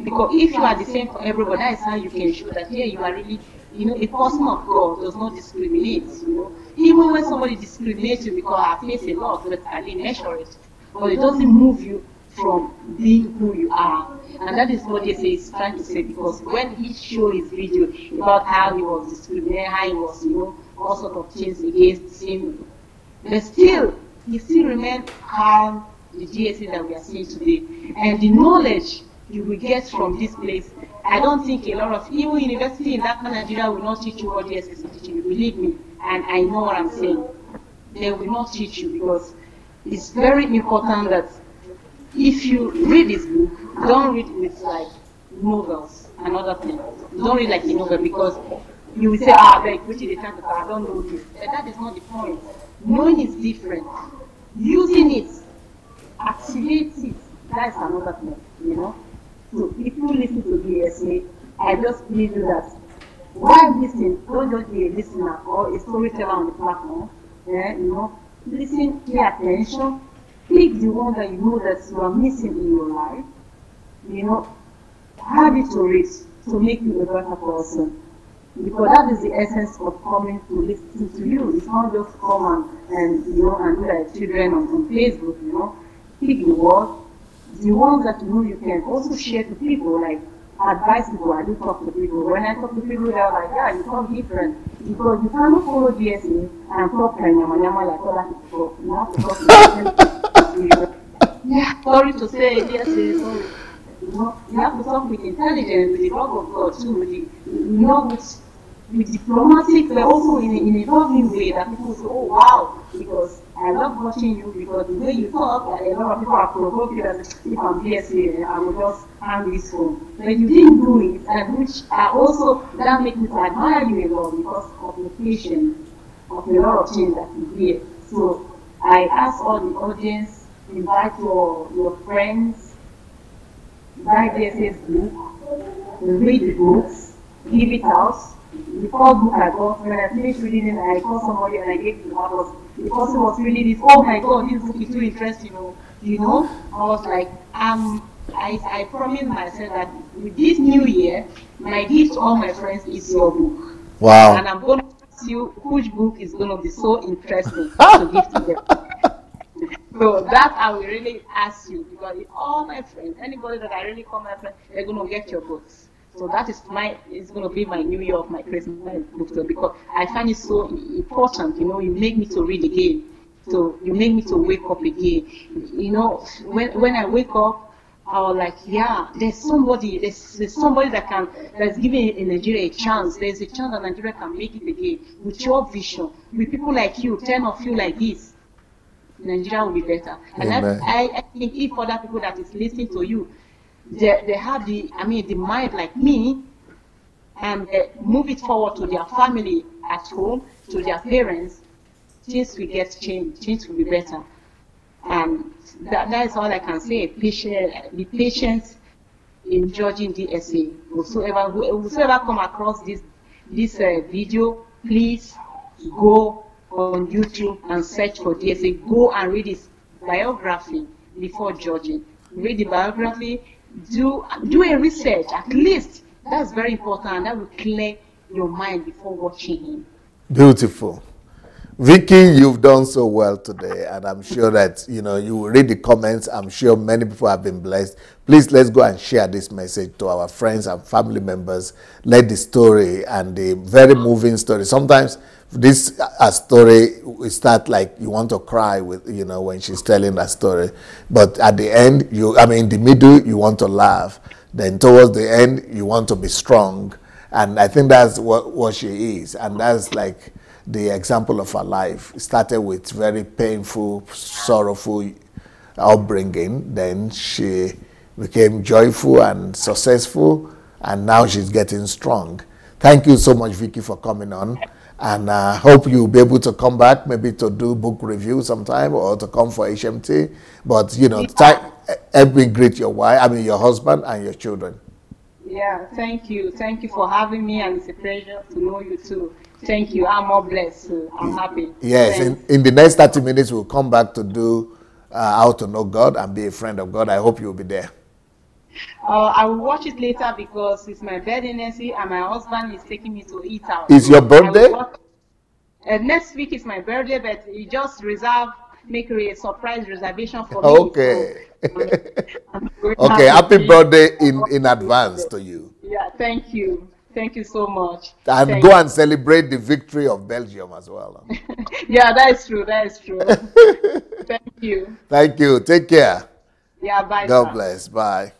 [SPEAKER 2] Because if you are the same for everybody, that is how you can show that here you are really, you know, a person of God does not discriminate, you know. Even when somebody discriminates you, because I face a lot, but I didn't measure it. But it doesn't move you from being who you are. And that is what they say is trying to say, because when he showed his video about how he was discriminated, how he was, you know, all sort of things against him, but still, he still remained calm, the DSA that we are seeing today. And the knowledge you will get from this place, I don't think a lot of, even university in that Nigeria will not teach you what DSA is teaching you, believe me, and I know what I'm saying. They will not teach you, because it's very important that if you read this book, don't read with like novels and other things. Don't read like a novel, because you will say, like, which is the time that I don't know this. And that is not the point. Knowing is different. Using it, activates it, that's another thing, you know. So if you listen to DSA, I just believe you that while listening, don't just be a listener or a storyteller on the platform. You know, listen, pay attention, pick the one that you know that you are missing in your life. You know, have it to read to make you a better person. Because that is the essence of coming to listen to you. It's not just come and you know, and do like children on Facebook, you know. Pick the word, the ones that you know you can also share to people, like advise people. I do talk to people. When I talk to people, they're like, yeah, you talk different. Because you cannot follow DSA and talk like nyama like other people. You have to talk to yeah, sorry to say, DSA, sorry. You know, you have to talk with intelligence, with the love of God too, with the, you know, with diplomatic, but also in a loving way that people say, oh wow, because I love watching you, because the way you talk, a lot of people are provoked that if I'm DSA, I will just hang this phone. But you didn't do it, and which are also, that makes me to admire you a lot because of the patience of a lot of things that you hear. So I ask all the audience, invite your friends, buy DSA's book, read the books, give it out. The first book I got, when I finished reading it, I called somebody and I gave it to her. The person was reading this, oh my god, this book is too interesting, you know. I was like, I promised myself that with this new year, my gift to all my friends is your book.
[SPEAKER 1] Wow.
[SPEAKER 2] And I'm going to ask you which book is going to be so interesting to give to them. So that I will really ask you, because all my friends, anybody that I really call my friend, they're going to get your books. So that is it's going to be my new year of my Christmas book, because I find it so important, you know. You make me to read again, so you make me to wake up again. You know, when I wake up, I was like, yeah, there's somebody that's giving in Nigeria a chance. There's a chance that Nigeria can make it again with your vision, with people like you, 10 of you like this. Nigeria will be better. And I think if other people that is listening to you, they have the mind like me, and they move it forward to their family at home, to their parents, things will get changed, things will be better. And that is all I can say. Be patient in judging DSA. Whosoever come across this video, please go on YouTube and search for DSA. Go and read his biography before judging. Read the biography. Do a research, at least. That's very important. That will clear your mind before watching him.
[SPEAKER 1] Beautiful. Vicky, you've done so well today, and I'm sure that you will read the comments. I'm sure many people have been blessed. Please, let's go and share this message to our friends and family members. Let the story, and the very moving story. Sometimes this story will start like you want to cry with when she's telling that story, but at the end, in the middle you want to laugh. Then towards the end you want to be strong, and I think that's what she is, and that's like the example of her life. It started with very painful, sorrowful upbringing. Then she became joyful and successful, and now she's getting strong. Thank you so much, Vicky, for coming on. And I hope you'll be able to come back, maybe to do book review sometime or to come for HMT. But, you know, help me greet your wife, your husband and your children.
[SPEAKER 2] Yeah, thank you. Thank you for having me, and it's a pleasure to know you too. Thank you. I'm more blessed. I'm happy.
[SPEAKER 1] Yes, in the next 30 minutes, we'll come back to do how to know God and be a friend of God. I hope you'll be there.
[SPEAKER 2] I will watch it later because it's my birthday next week, and my husband is taking me to eat out.
[SPEAKER 1] Is your birthday?
[SPEAKER 2] Next week is my birthday, but he just make a surprise reservation for me.
[SPEAKER 1] Okay.
[SPEAKER 2] So
[SPEAKER 1] okay, happy birthday in advance to you.
[SPEAKER 2] Yeah, thank you. Thank you so much.
[SPEAKER 1] And go and celebrate the victory of Belgium as well.
[SPEAKER 2] Yeah, that is true. That is true. Thank you.
[SPEAKER 1] Thank you. Take care.
[SPEAKER 2] Yeah, bye.
[SPEAKER 1] God bless. Bye.